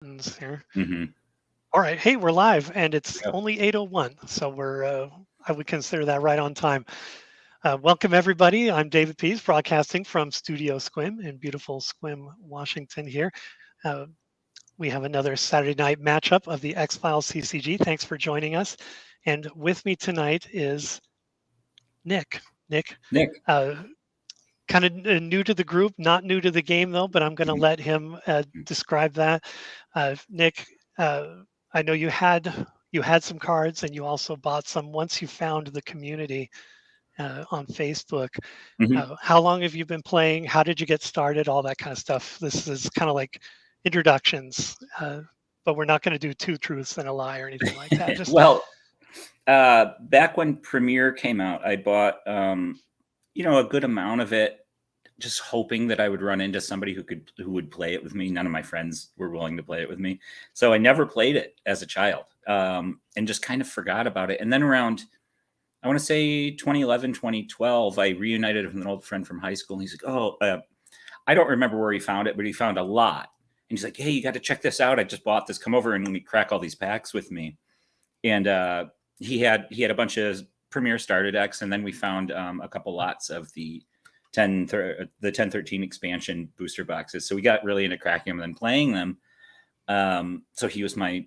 Here. Hmm. All right. Hey, we're live and it's Yep. only 8:01. So I would consider that right on time. Welcome, everybody. I'm David Pease, broadcasting from Studio Squim in beautiful Squim, Washington here. Uh, we have another Saturday night matchup of the X-Files CCG. Thanks for joining us. And with me tonight is Nick. Nick, Nick. uh, kind of new to the group, not new to the game, though, but I'm going to Mhm. let him describe that. Nick, I know you had some cards and you also bought some once you found the community on Facebook. Mhm. How long have you been playing? How did you get started? All that kind of stuff. This is kind of like introductions, but we're not going to do two truths and a lie or anything like that. Just Well, back when Premiere came out, I bought a good amount of it, just hoping that I would run into somebody who would play it with me. None of my friends were willing to play it with me, so I never played it as a child, and just kind of forgot about it. And then around, I want to say 2011, 2012, I reunited with an old friend from high school, and he's like, "Oh, I don't remember where he found it, but he found a lot." And he's like, "Hey, you got to check this out. I just bought this. Come over and let me crack all these packs with me." And he had a bunch of Premier starter decks, and then we found a couple lots of the 1013 expansion booster boxes. So we got really into cracking them and then playing them. So he was my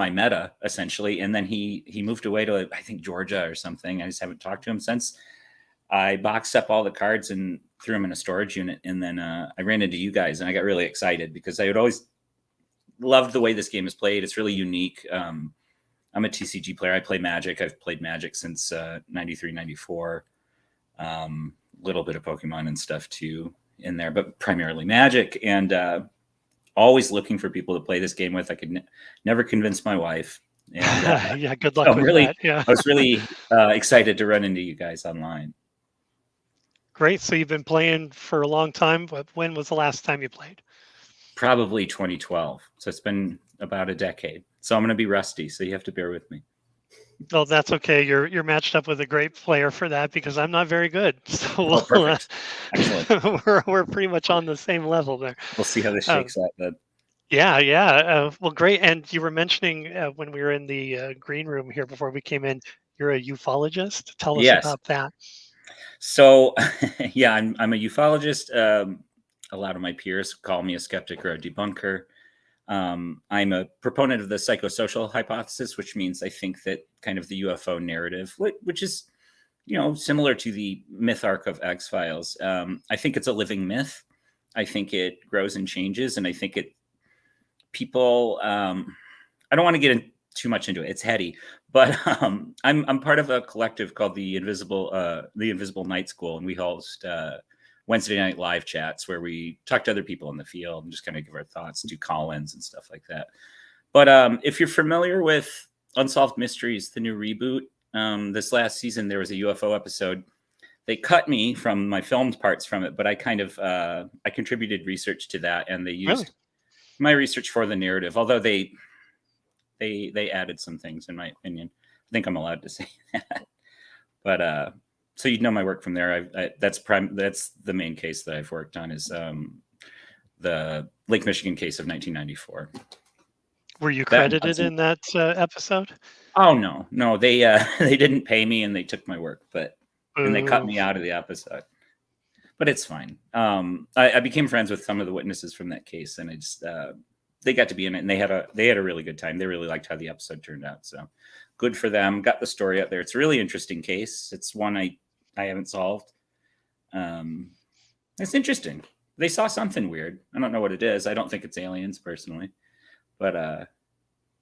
meta essentially, and then he moved away to, I think, Georgia or something. I just haven't talked to him since. I boxed up all the cards and threw them in a storage unit, and then I ran into you guys, and I got really excited because I had always loved the way this game is played. It's really unique. I'm a TCG player. I play Magic. I've played Magic since 93, 94. Little bit of Pokemon and stuff too in there, but primarily Magic. And always looking for people to play this game with. I could never convince my wife. And yeah, good so luck with that. Yeah, I was really excited to run into you guys online. great. So you've been playing for a long time, but when was the last time you played? Probably 2012. So it's been about a decade. So I'm going to be rusty. So you have to bear with me. Well, that's okay. You're matched up with a great player for that because I'm not very good. So Oh, perfect. Excellent. we're pretty much on the same level there. We'll see how this Uh, shakes out then. yeah, yeah. Well, great. And you were mentioning when we were in the green room here before we came in, you're a ufologist. Tell us Yes. about that. So, yeah, I'm a ufologist. A lot of my peers call me a skeptic or a debunker. I'm a proponent of the psychosocial hypothesis, which means I think that kind of the UFO narrative, which is, similar to the myth arc of X-Files. I think it's a living myth. I think it grows and changes, and I think people. I don't want to get too much into it. It's heady, but I'm part of a collective called the Invisible Night School, and we host Wednesday night live chats where we talk to other people in the field and just kind of give our thoughts, do call-ins and stuff like that. But if you're familiar with Unsolved Mysteries, the new reboot, this last season there was a UFO episode. They cut me from my filmed parts from it, but I kind of I contributed research to that, and they Really? used my research for the narrative. Although they added some things, in my opinion. I think I'm allowed to say that. But so you'd know my work from there. That's the main case that I've worked on is the Lake Michigan case of 1994. Were you That and credited Hudson. in that episode? Oh no, they they didn't pay me and they took my work, and they cut Boo. me out of the episode. But it's fine. I became friends with some of the witnesses from that case, and I just they got to be in it, and they had a really good time. They really liked how the episode turned out. So good for them. Got the story out there. It's a really interesting case. It's one I haven't solved. It's interesting. They saw something weird. I don't know what it is. I don't think it's aliens personally, but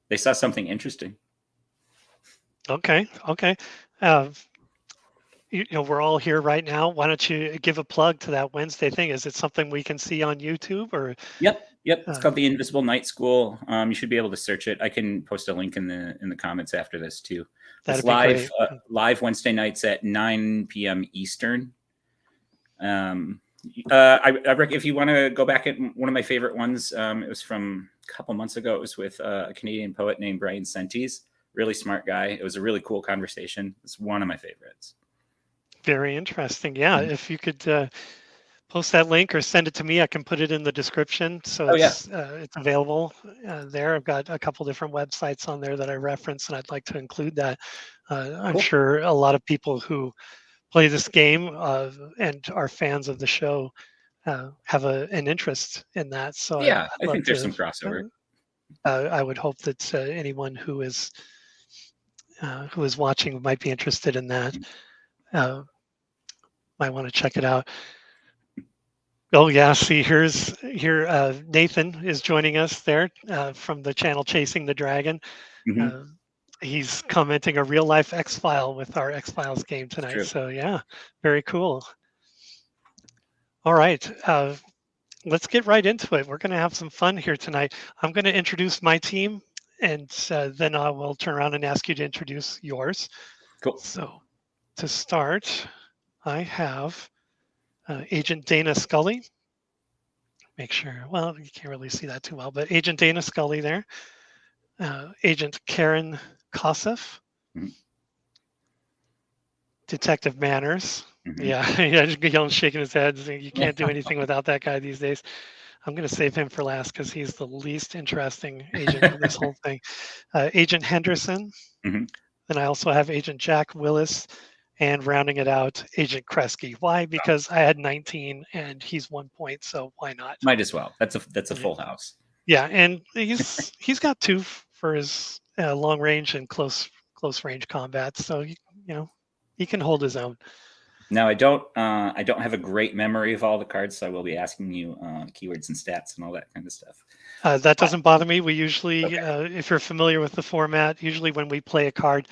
they saw something interesting. Okay, okay. Uh, we're all here right now. Why don't you give a plug to that Wednesday thing? Is it something we can see on YouTube or? Yep. It's Uh, called the Invisible Night School. You should be able to search it. I can post a link in the comments after this too. It's that'd be live great. live Wednesday nights at 9 p.m. Eastern. I reckon if you want to go back at one of my favorite ones, it was from a couple months ago. It was with a Canadian poet named Brian Sentes. Really smart guy. It was a really cool conversation. It's one of my favorites. Very interesting. Yeah, Mhm. if you could post that link or send it to me. I can put it in the description, so it's available there. I've got a couple different websites on there that I reference, and I'd like to include that. I'm Cool. sure a lot of people who play this game and are fans of the show have an interest in that. So Yeah, I'd I love think there's to. some crossover. I would hope that anyone who is watching might be interested in that. Might want to check it out. Oh yeah, see here Nathan is joining us there from the channel Chasing the Dragon. Mm-hmm. He's commenting a real life X-File with our X-Files game tonight. So yeah, very cool. All right, let's get right into it. We're going to have some fun here tonight. I'm going to introduce my team, and then I will turn around and ask you to introduce yours. Cool. So to start, I have Agent Dana Scully. Make sure, well, you can't really see that too well, but Agent Dana Scully there. Agent Karen Kossoff. Mm-hmm. Detective Manners. Mm-hmm. Yeah, Guillaume's shaking his head. You can't do anything without that guy these days. I'm going to save him for last because he's the least interesting agent of this whole thing. Agent Henderson. Mm-hmm. Then I also have Agent Jack Willis, and rounding it out, Agent Kresge. Why? Because I had 19 and he's 1 point, so why not? Might as well. That's a full house. Yeah, and he's got 2 for his long range and close range combat, so he can hold his own. Now I don't have a great memory of all the cards, so I will be asking you keywords and stats and all that kind of stuff. That doesn't bother me. We usually, if you're familiar with the format, usually when we play a card,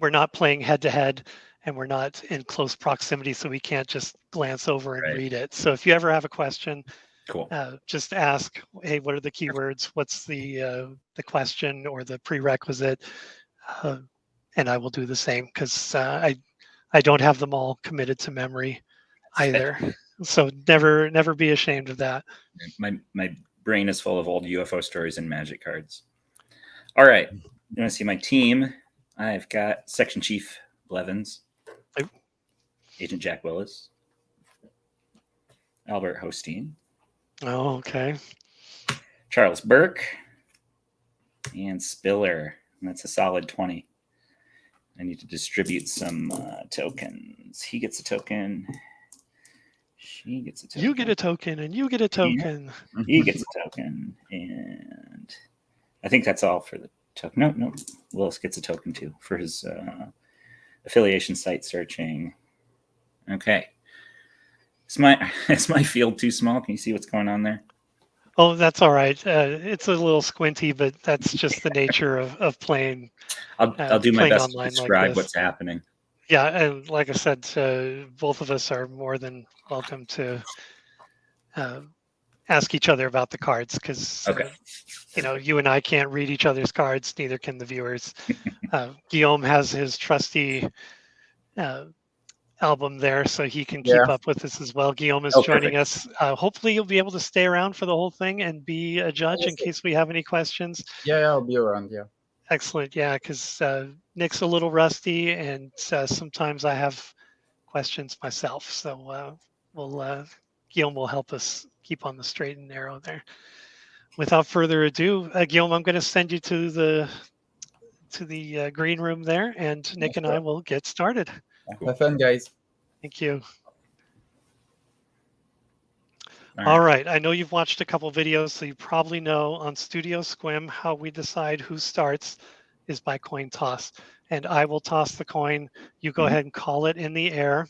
we're not playing head to head and we're not in close proximity, so we can't just glance over and read it. So if you ever have a question, cool, just ask, hey, what are the keywords? What's the question or the prerequisite? And I will do the same because I don't have them all committed to memory either. So never be ashamed of that. My brain is full of old UFO stories and magic cards. All right, you want to see my team? I've got Section Chief Blevins, Agent Jack Willis, Albert Hosteen. Oh, okay. Charles Burke, and Spiller. And that's a solid 20. I need to distribute some tokens. He gets a token. She gets a token. You get a token, and you get a token. He gets a token. And I think that's all for the token. No. Willis gets a token too for his affiliation site searching. Okay. Is my field too small? Can you see what's going on there? Oh, that's all right. It's a little squinty, but that's just the nature of playing. I'll do my best to describe what's happening. Yeah, and like I said, both of us are more than welcome to ask each other about the cards because you and I can't read each other's cards. Neither can the viewers. Guillaume has his trusty album there, so he can keep up with us as well. Guillaume is joining us. Hopefully you'll be able to stay around for the whole thing and be a judge in case we have any questions. Yeah, I'll be around. Yeah. Excellent. Yeah, because Nick's a little rusty, and sometimes I have questions myself. So Guillaume will help us keep on the straight and narrow there. Without further ado, Guillaume, I'm going to send you to the green room there, and Nick and I will get started. Have fun, guys. Thank you. All right. I know you've watched a couple videos, so you probably know on Studio Squim how we decide who starts is by coin toss. And I will toss the coin. You go ahead and call it in the air.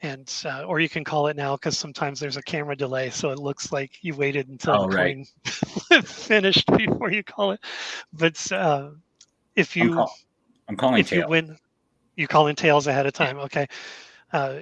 And or you can call it now because sometimes there's a camera delay, so it looks like you waited until the coin finished before you call it. But if you I'm calling if you win. You call in tails ahead of time. Okay.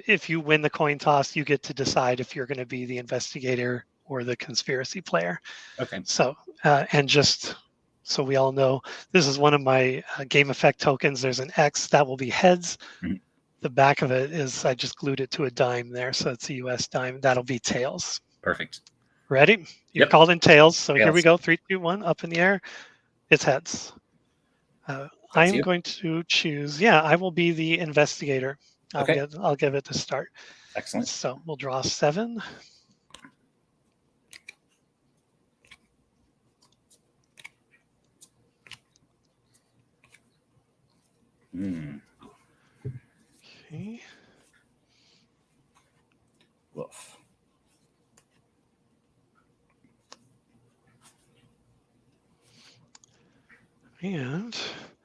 If you win the coin toss, you get to decide if you're going to be the investigator or the conspiracy player. Okay. So, and just so we all know, this is one of my game effect tokens. There's an X that will be heads. Mm-hmm. The back of it is, I just glued it to a dime there. So it's a US dime. That'll be tails. Perfect. Ready? You called in tails. So here we go. 3, 2, 1, up in the air. It's heads. I am going to choose. Yeah, I will be the investigator. I'll give it the start. Excellent. So we'll draw 7. Okay. Woof. And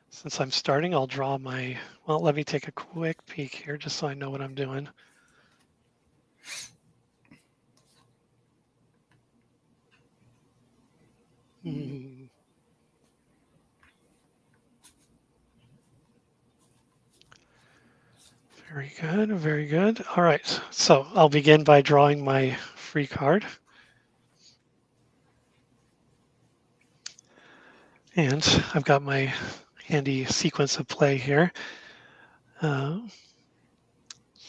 since I'm starting, I'll draw my, well, let me take a quick peek here just so I know what I'm doing. Very good, very good. All right, so I'll begin by drawing my free card. And I've got my handy sequence of play here. So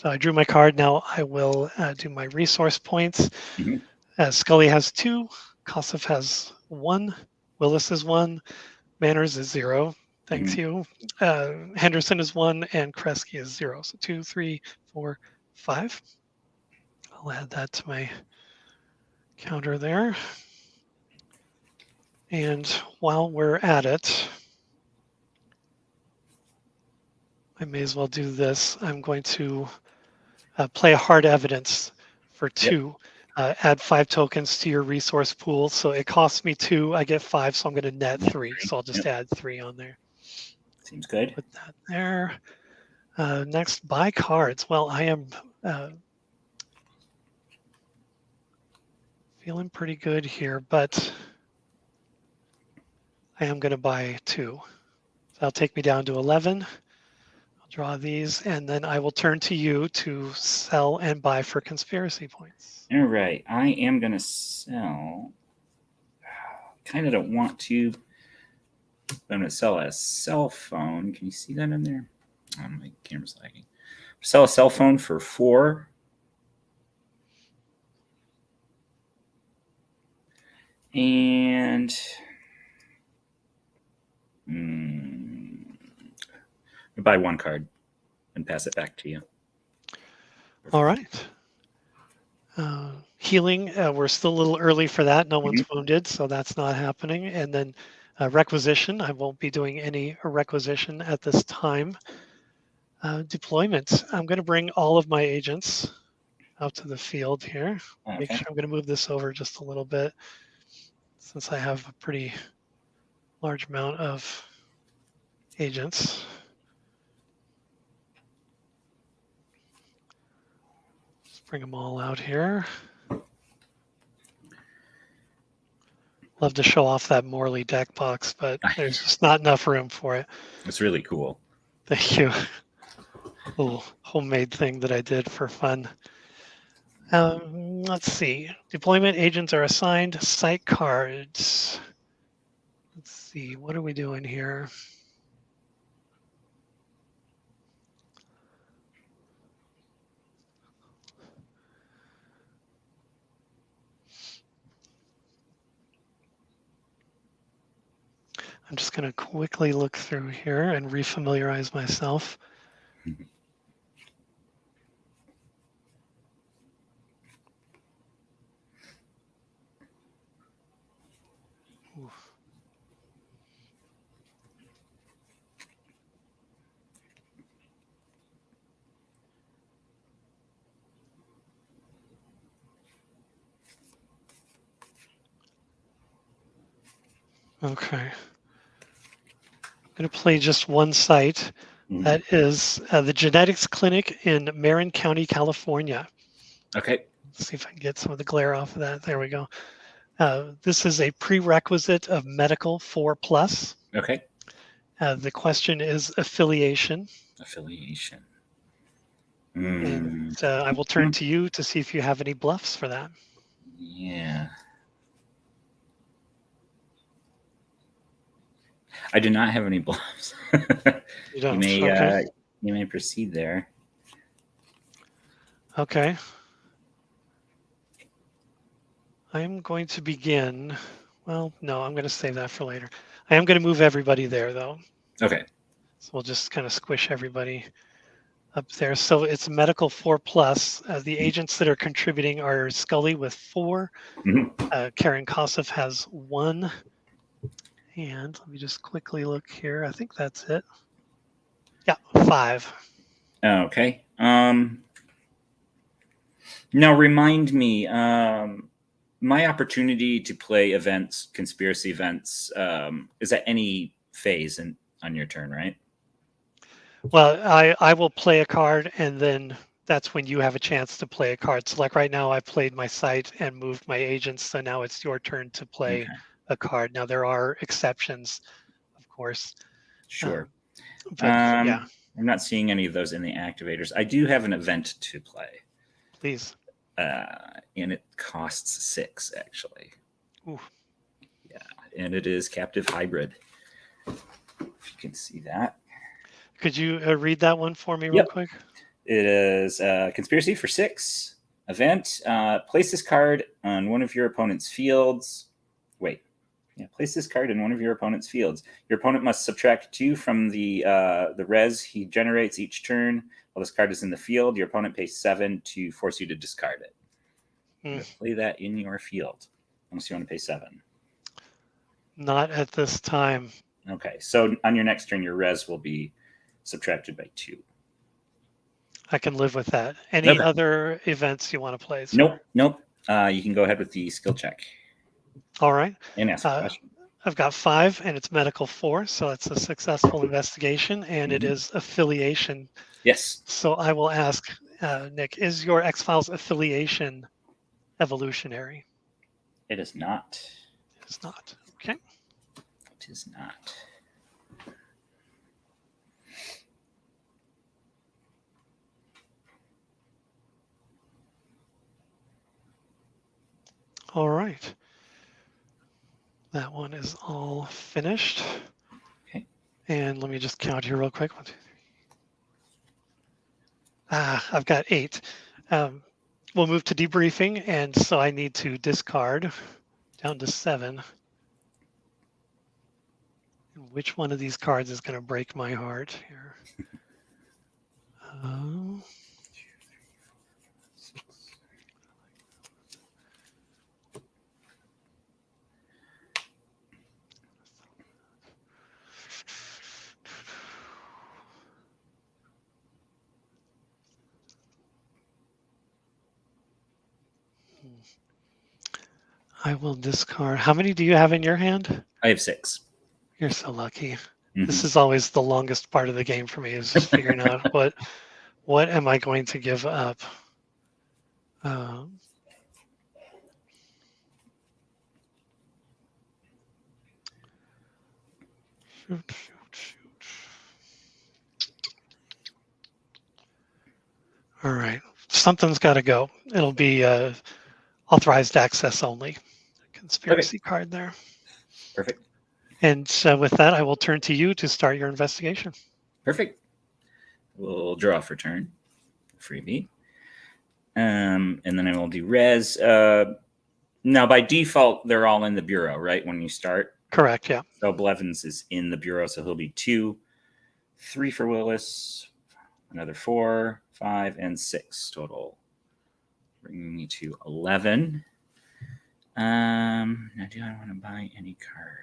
I drew my card. Now I will do my resource points. Scully has 2, Kossoff has 1, Willis is 1, Manners is 0. Thanks you. Henderson is 1, and Kresge is 0. So 2, 3, 4, 5. I'll add that to my counter there. And while we're at it, I may as well do this. I'm going to play a hard evidence for 2. Add 5 tokens to your resource pool. So it costs me 2. I get 5, so I'm going to net 3. So I'll just add 3 on there. Seems good. Put that there. Next, buy cards. Well, I am feeling pretty good here, but I am going to buy 2. So that'll take me down to 11. I'll draw these, and then I will turn to you to sell and buy for conspiracy points. All right. I am going to sell. Kind of don't want to. I'm going to sell a cell phone. Can you see that in there? Oh, my camera's lagging. Sell a cell phone for 4. And buy 1 card and pass it back to you. All right. Healing, we're still a little early for that. No one's wounded, so that's not happening. And then requisition, I won't be doing any requisition at this time. Deployment, I'm going to bring all of my agents out to the field here. Okay. Make sure I'm going to move this over just a little bit since I have a pretty large amount of agents. Just bring them all out here. Love to show off that Morley deck box, but there's just not enough room for it. It's really cool. Thank you. Little homemade thing that I did for fun. Let's see. Deployment agents are assigned site cards. Let's see. What are we doing here? I'm just going to quickly look through here and refamiliarize myself. Okay. I'm going to play just one site. That is the Genetics Clinic in Marin County, California. Okay. Let's see if I can get some of the glare off of that. There we go. This is a prerequisite of Medical 4+. Okay. The question is affiliation. Affiliation. And I will turn to you to see if you have any bluffs for that. Yeah. I do not have any bluffs. You don't? You may proceed there. Okay. I'm going to begin. Well, no, I'm going to save that for later. I am going to move everybody there, though. Okay. So we'll just kind of squish everybody up there. So it's medical 4+. The agents that are contributing are Scully with 4. Karen Kossoff has 1. And let me just quickly look here. I think that's it. Yeah, 5. Okay. Now remind me, my opportunity to play events, conspiracy events, is at any phase on your turn, right? Well, I will play a card, and then that's when you have a chance to play a card. So like right now, I played my site and moved my agents, so now it's your turn to play a card. Now there are exceptions, of course. Sure. But yeah. I'm not seeing any of those in the activators. I do have an event to play. Please. And it costs 6, actually. Ooh. Yeah, and it is Captive Hybrid. If you can see that. Could you read that one for me real quick? It is Conspiracy for 6. Event. Place this card on one of your opponent's fields. Wait. Yeah, place this card in one of your opponent's fields. Your opponent must subtract 2 from the res he generates each turn. While this card is in the field, your opponent pays 7 to force you to discard it. Play that in your field, unless you want to pay 7. Not at this time. Okay, so on your next turn, your res will be subtracted by 2. I can live with that. Any other events you want to play? Sir? Nope. You can go ahead with the skill check. All right. And ask a question. I've got 5, and it's medical 4, so it's a successful investigation, and it is affiliation. Yes. So I will ask, Nick, is your X-Files affiliation evolutionary? It is not. It is not. Okay. It is not. All right. That one is all finished. Okay. And let me just count here real quick. 1, 2, 3. I've got 8. We'll move to debriefing, and so I need to discard down to 7. Which one of these cards is going to break my heart here? I will discard. How many do you have in your hand? I have 6. You're so lucky. This is always the longest part of the game for me, is just figuring out what am I going to give up. Shoot. All right, something's got to go. It'll be authorized access only. Conspiracy card there. Perfect. And with that, I will turn to you to start your investigation. Perfect. We'll draw for turn. Freebie. And then I will do res. Now, by default, they're all in the bureau, right, when you start? Correct, yeah. So Blevins is in the bureau, so he'll be 2. 3 for Willis. Another 4, 5, and 6 total. Bringing me to 11. Now, do I want to buy any cards?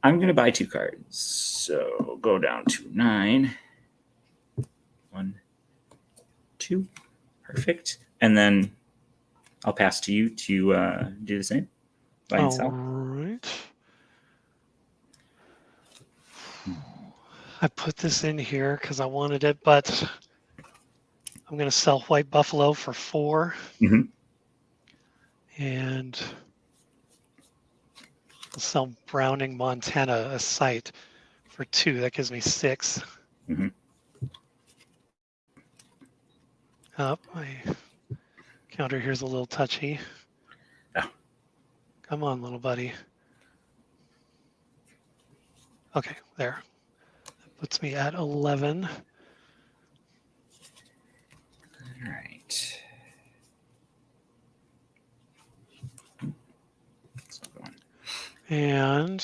I'm going to buy 2 cards. So go down to 9. 1, 2. Perfect. And then I'll pass to you to do the same. Buy and sell. All right. I put this in here because I wanted it, but I'm going to sell White Buffalo for 4. And I'll sell Browning, Montana, a site, for 2. That gives me 6. My counter here's a little touchy. Come on, little buddy. Okay, there. That puts me at 11. All right. And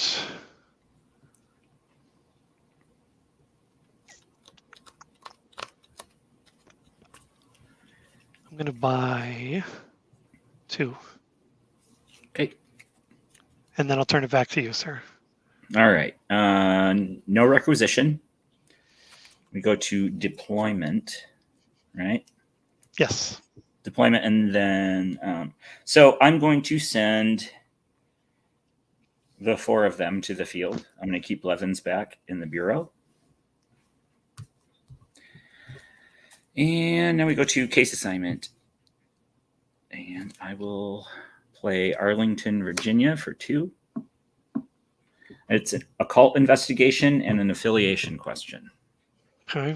I'm going to buy 2. Okay. And then I'll turn it back to you, sir. All right. No requisition. We go to deployment, right? Yes. Deployment, and then so I'm going to send the 4 of them to the field. I'm going to keep Blevins back in the bureau. And now we go to case assignment. And I will play Arlington, Virginia for 2. It's an occult investigation and an affiliation question. Okay.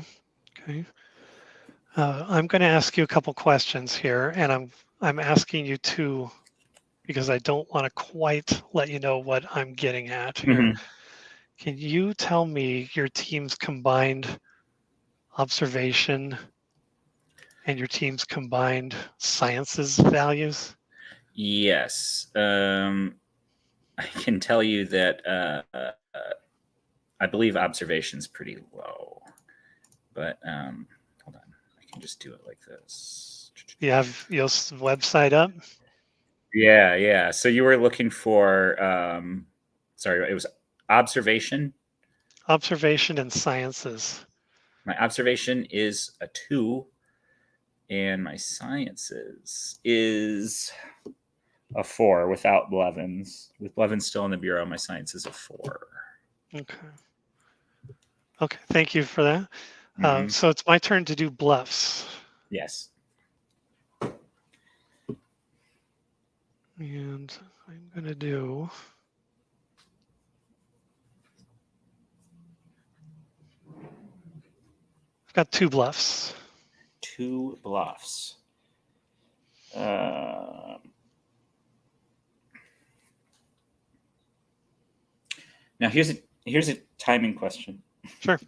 I'm going to ask you a couple questions here, and I'm asking you to, because I don't want to quite let you know what I'm getting at here. Mhm. Can you tell me your team's combined observation and your team's combined sciences values? Yes. I can tell you that I believe observation's pretty low. But hold on. I can just do it like this. You have Joost's website up? Yeah. So you were looking for, sorry, it was observation. Observation and sciences. My observation is a 2, and my sciences is a 4 without Blevins. With Blevins still in the bureau, my science is a 4. Okay, thank you for that. Mhm. So it's my turn to do bluffs. Yes. And I'm going to do... I've got 2 bluffs. 2 bluffs. Now here's a timing question. Sure.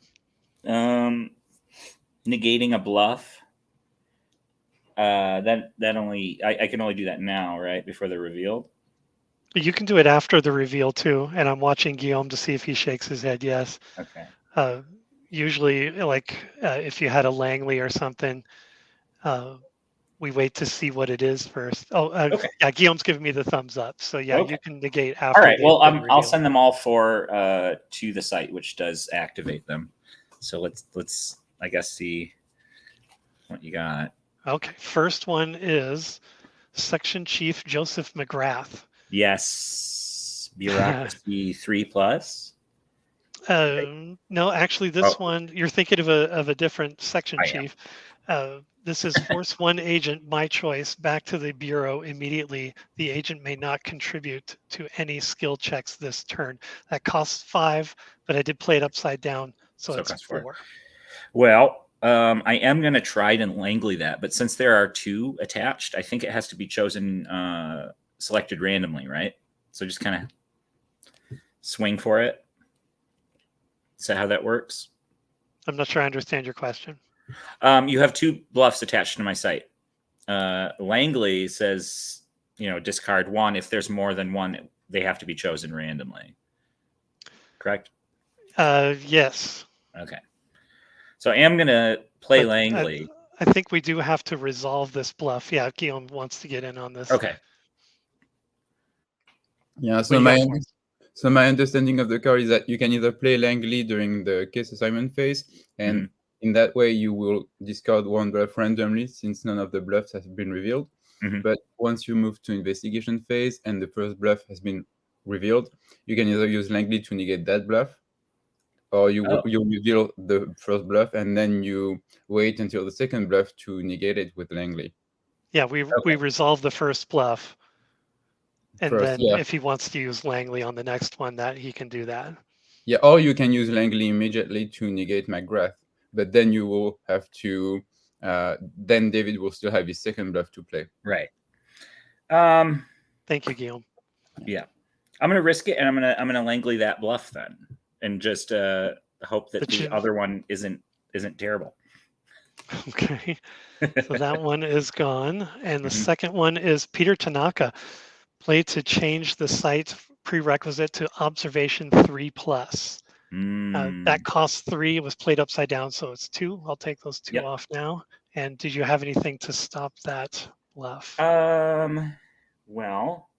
Negating a bluff. That only I can only do that now, right, before they're revealed. You can do it after the reveal too, and I'm watching Guillaume to see if he shakes his head yes. Okay. Usually, like if you had a Langley or something, we wait to see what it is first. Okay. Yeah, Guillaume's giving me the thumbs up. So yeah, Okay. You can negate after. All right. Well, been I'll revealed. send them all 4 to the site, which does activate them. So let's I guess see what you got. Okay. First one is Section Chief Joseph McGrath. Yes. Bureaucracy 3+. No, actually, this one you're thinking of a different section chief. This is force 1 agent, my choice, back to the bureau immediately. The agent may not contribute to any skill checks this turn. That costs 5, but I did play it upside down, so it's 4. Well, I am going to try to Langley that, but since there are 2 attached, I think it has to be chosen, selected randomly, right? So just kind of swing for it. Is that how that works? I'm not sure I understand your question. You have 2 bluffs attached to my site. Langley says, discard 1. If there's more than 1, they have to be chosen randomly. Correct? Yes. Okay. So I am going to play Langley. I think we do have to resolve this bluff. Yeah, Guillaume wants to get in on this. Okay. Yeah, so my understanding of the card is that you can either play Langley during the case assignment phase, and in that way you will discard 1 bluff randomly since none of the bluffs have been revealed. But once you move to investigation phase and the first bluff has been revealed, you can either use Langley to negate that bluff, or you reveal the first bluff and then you wait until the second bluff to negate it with Langley. Yeah, we resolve the first bluff. And then if he wants to use Langley on the next one, that he can do that. Yeah, or you can use Langley immediately to negate McGrath, but then you will have to, then David will still have his second bluff to play. Right. Thank you, Guillaume. Yeah. I'm going to risk it, and I'm going to Langley that bluff then, and just hope that the other one isn't terrible. Okay. So that one is gone. And the second one is Peter Tanaka. Play to change the site prerequisite to observation 3+. That costs 3. It was played upside down, so it's 2. I'll take those 2 off now. And did you have anything to stop that bluff? Well,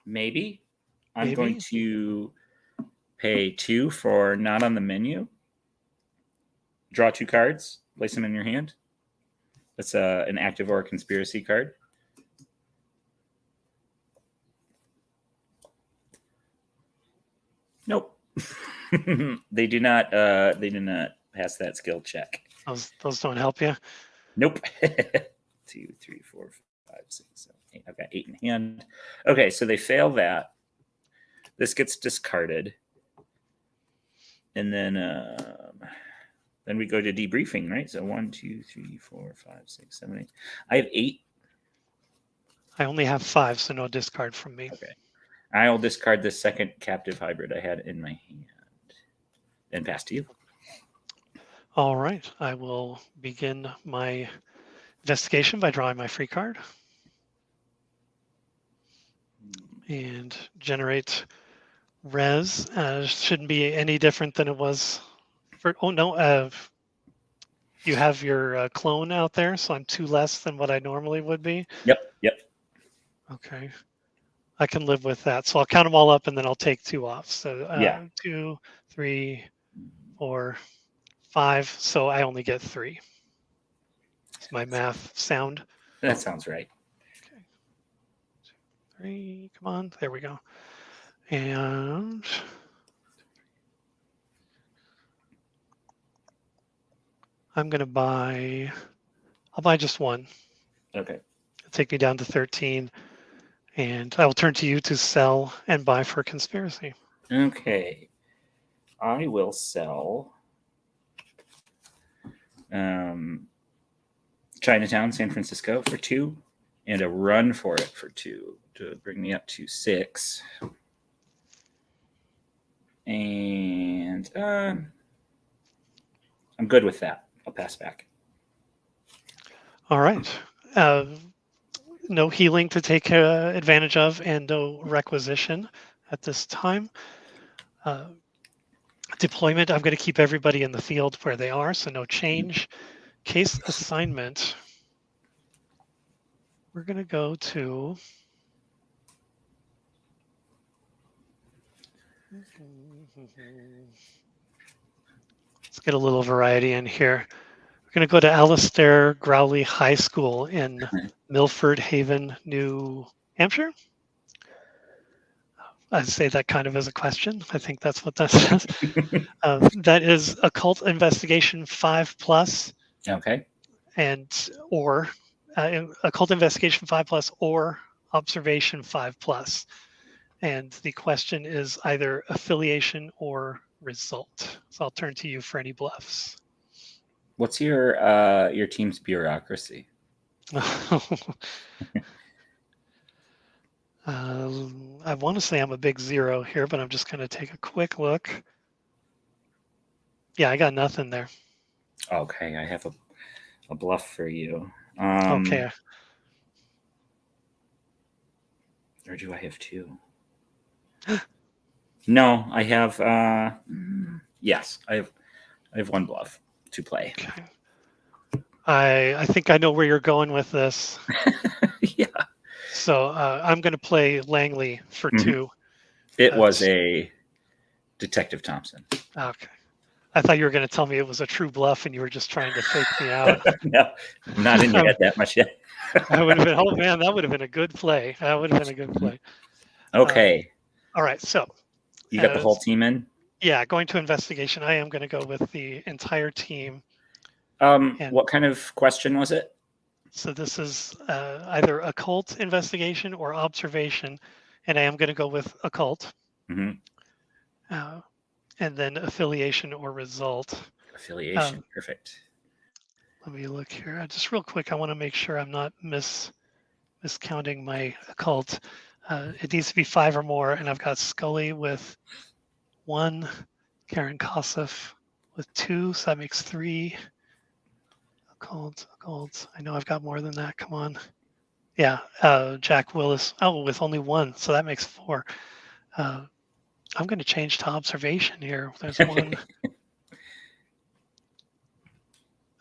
maybe. I'm Maybe? going to pay 2 for not on the menu. Draw 2 cards, place them in your hand. That's an active or a conspiracy card. Nope. They do not pass that skill check. Those don't help you? Nope. 2, 3, 4, 5, 6, 7, 8. I've got 8 in hand. Okay, so they fail that. This gets discarded. And then we go to debriefing, right? So 1, 2, 3, 4, 5, 6, 7, 8. I have 8. I only have 5, so no discard from me. Okay. I'll discard the second captive hybrid I had in my hand and pass to you. All right. I will begin my investigation by drawing my free card and generate res. Shouldn't be any different than it was for. Oh no, you have your clone out there, so I'm 2 less than what I normally would be. Yep. Okay, I can live with that. So I'll count them all up, and then I'll take 2 off. So Yeah. 2, 3, 4, 5. So I only get 3. Is my math sound? That sounds right. Okay. 3. Come on. There we go. And I'm going to buy, I'll buy just 1. Okay. It'll take me down to 13. And I will turn to you to sell and buy for conspiracy. Okay. I will sell Chinatown, San Francisco for 2 and a run for it for 2 to bring me up to 6. And I'm good with that. I'll pass back. All right. No healing to take advantage of and no requisition at this time. Deployment, I'm going to keep everybody in the field where they are, so no change. Case assignment, we're going to go to let's get a little variety in here. We're going to go to Alistair Growley High School in Milford Haven, New Hampshire. I say that kind of as a question. I think that's what that says. That is Occult Investigation 5+. Okay. And or Occult Investigation 5+, or Observation 5+. And the question is either affiliation or result. So I'll turn to you for any bluffs. What's your team's bureaucracy? I want to say I'm a big 0 here, but I'm just going to take a quick look. Yeah, I got nothing there. Okay, I have a bluff for you. Okay. Or do I have 2? No, I have. Yes, I have 1 bluff to play. Okay. I think I know where you're going with this. Yeah. So I'm going to play Langley for 2. It was a Detective Thompson. Okay. I thought you were going to tell me it was a true bluff and you were just trying to fake me out. No, I'm not in your head that much yet. I would have been, oh man, that would have been a good play. That would have been a good play. Okay. All right. So you got the whole team in? Yeah, going to investigation. I am going to go with the entire team. What kind of question was it? So this is either occult investigation or observation, and I am going to go with occult. And then affiliation or result. Affiliation, perfect. Let me look here. Just real quick, I want to make sure I'm not miscounting my occult. It needs to be 5 or more, and I've got Scully with 1, Karen Kossoff with 2, so that makes 3. Occult. I know I've got more than that. Come on. Yeah, Jack Willis. Oh, with only 1, so that makes 4. I'm going to change to observation here. There's 1.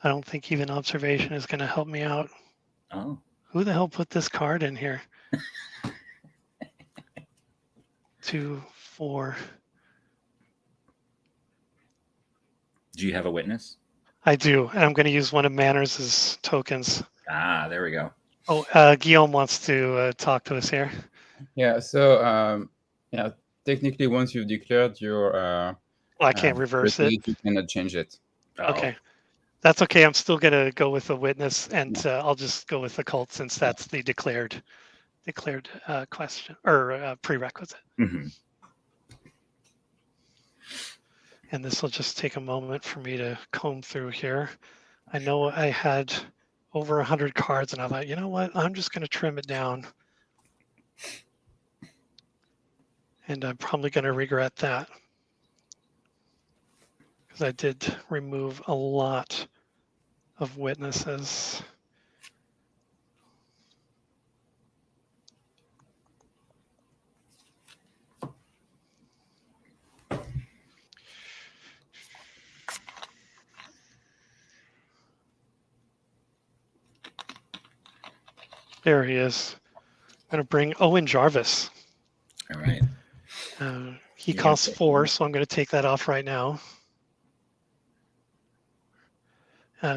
I don't think even observation is going to help me out. Oh. Who the hell put this card in here? 2, 4. Do you have a witness? I do, and I'm going to use one of Manners' tokens. Ah, there we go. Oh, Guillaume wants to talk to us here. Yeah. So yeah, technically, once you've declared your, Well, I can't reverse it. You cannot change it. Oh. Okay, that's okay. I'm still going to go with the witness, and I'll just go with the cult since that's the declared question or prerequisite. Mm-hmm. And this will just take a moment for me to comb through here. I know I had over 100 cards, and I thought, you know what? I'm just going to trim it down. And I'm probably going to regret that, because I did remove a lot of witnesses. There he is. I'm going to bring Owen Jarvis. All right. He costs 4, so I'm going to take that off right now.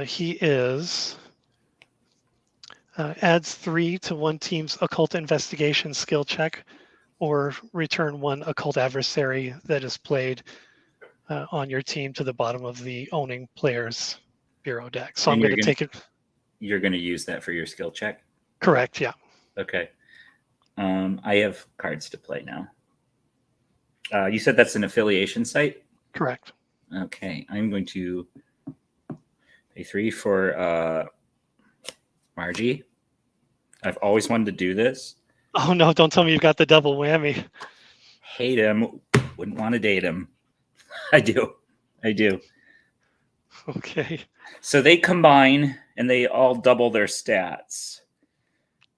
He is adds 3 to one team's occult investigation skill check, or return 1 occult adversary that is played on your team to the bottom of the owning player's bureau deck. So I'm going to take it. You're going to use that for your skill check? Correct, yeah. Okay. I have cards to play now. You said that's an affiliation site? Correct. Okay. I'm going to pay 3 for Margie. I've always wanted to do this. Oh, no, don't tell me you've got the double whammy. Hate him. Wouldn't want to date him. I do. Okay. So they combine and they all double their stats.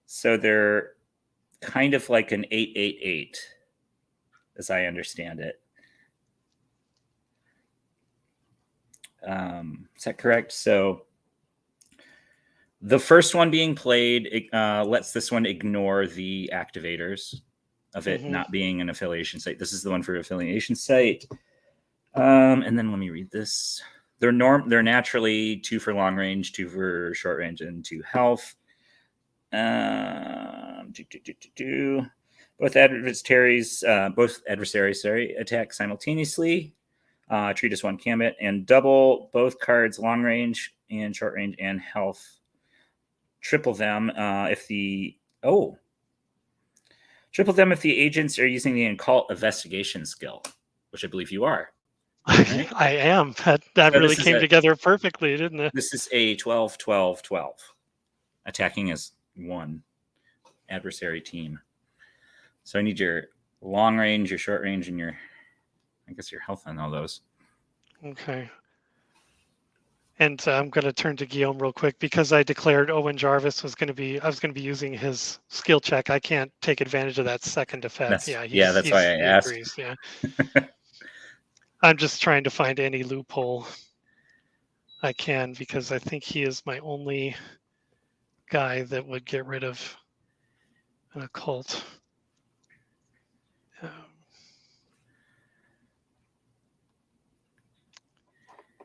So they're kind of like an 888, as I understand it. Is that correct? So the first one being played lets this one ignore the activators of it not being an affiliation site. This is the one for affiliation site. And then let me read this. They're naturally 2 for long range, 2 for short range, and 2 health. Both adversaries attack simultaneously. Treat as 1 gambit and double both cards long range and short range and health. Triple them if the agents are using the occult investigation skill, which I believe you are. Right? I am. That really came together perfectly, didn't it? This is a 12-12-12. Attacking as 1 adversary team. So I need your long range, your short range, and your health on all those. Okay. And I'm going to turn to Guillaume real quick because I declared Owen Jarvis I was going to be using his skill check. I can't take advantage of that second effect. That's why I asked. Agrees, yeah. I'm just trying to find any loophole I can, because I think he is my only guy that would get rid of an occult.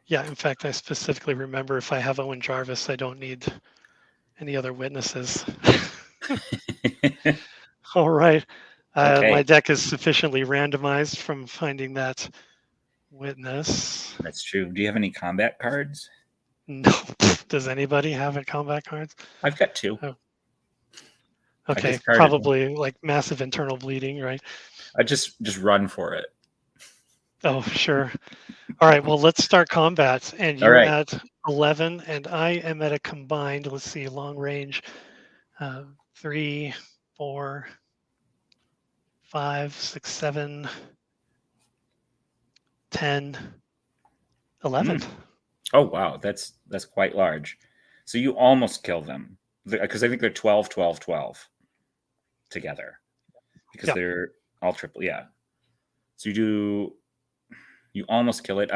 Yeah, in fact, I specifically remember if I have Owen Jarvis, I don't need any other witnesses. All right. Okay. My deck is sufficiently randomized from finding that witness. That's true. Do you have any combat cards? No. Does anybody have any combat cards? I've got 2. Oh. Okay, probably like massive internal bleeding, right? I just run for it. Oh, sure. All right, well, let's start combat. And you're at 11, and I am at a combined, let's see, long range, 3, 4, 5, 6, 7, 10, 11. Oh, wow. That's quite large. So you almost kill them, because I think they're 12, 12, 12 together, because they're all triple. Yeah. So you almost kill it.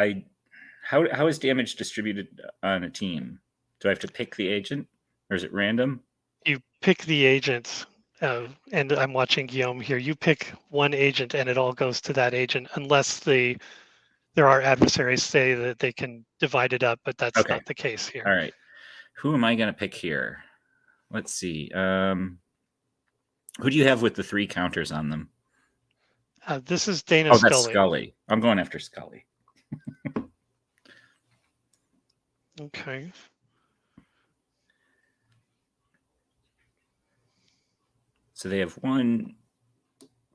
How is damage distributed on a team? Do I have to pick the agent, or is it random? You pick the agent, and I'm watching Guillaume here. You pick one agent, and it all goes to that agent, unless there are adversaries say that they can divide it up, but that's not the case here. All right. Who am I going to pick here? Let's see. Who do you have with the 3 counters on them? This is Dana Scully. That's Scully. I'm going after Scully. Okay. So they have 1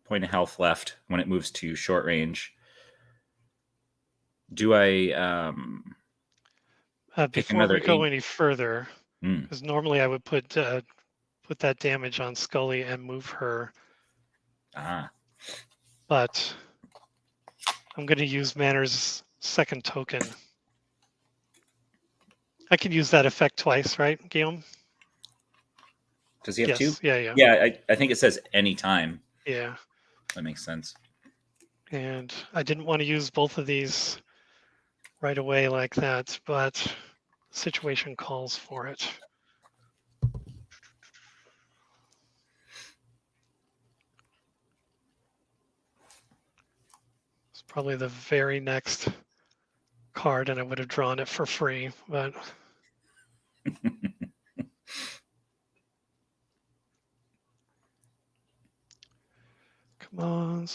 point of health left when it moves to short range. Do I before we go any further, because normally I would put that damage on Scully and move her. But I'm going to use Manner's second token. I can use that effect twice, right, Guillaume? Does he have 2? Yeah. Yeah, I think it says anytime. Yeah. That makes sense. And I didn't want to use both of these right away like that, but the situation calls for it. It's probably the very next card, and I would have drawn it for free, but come on.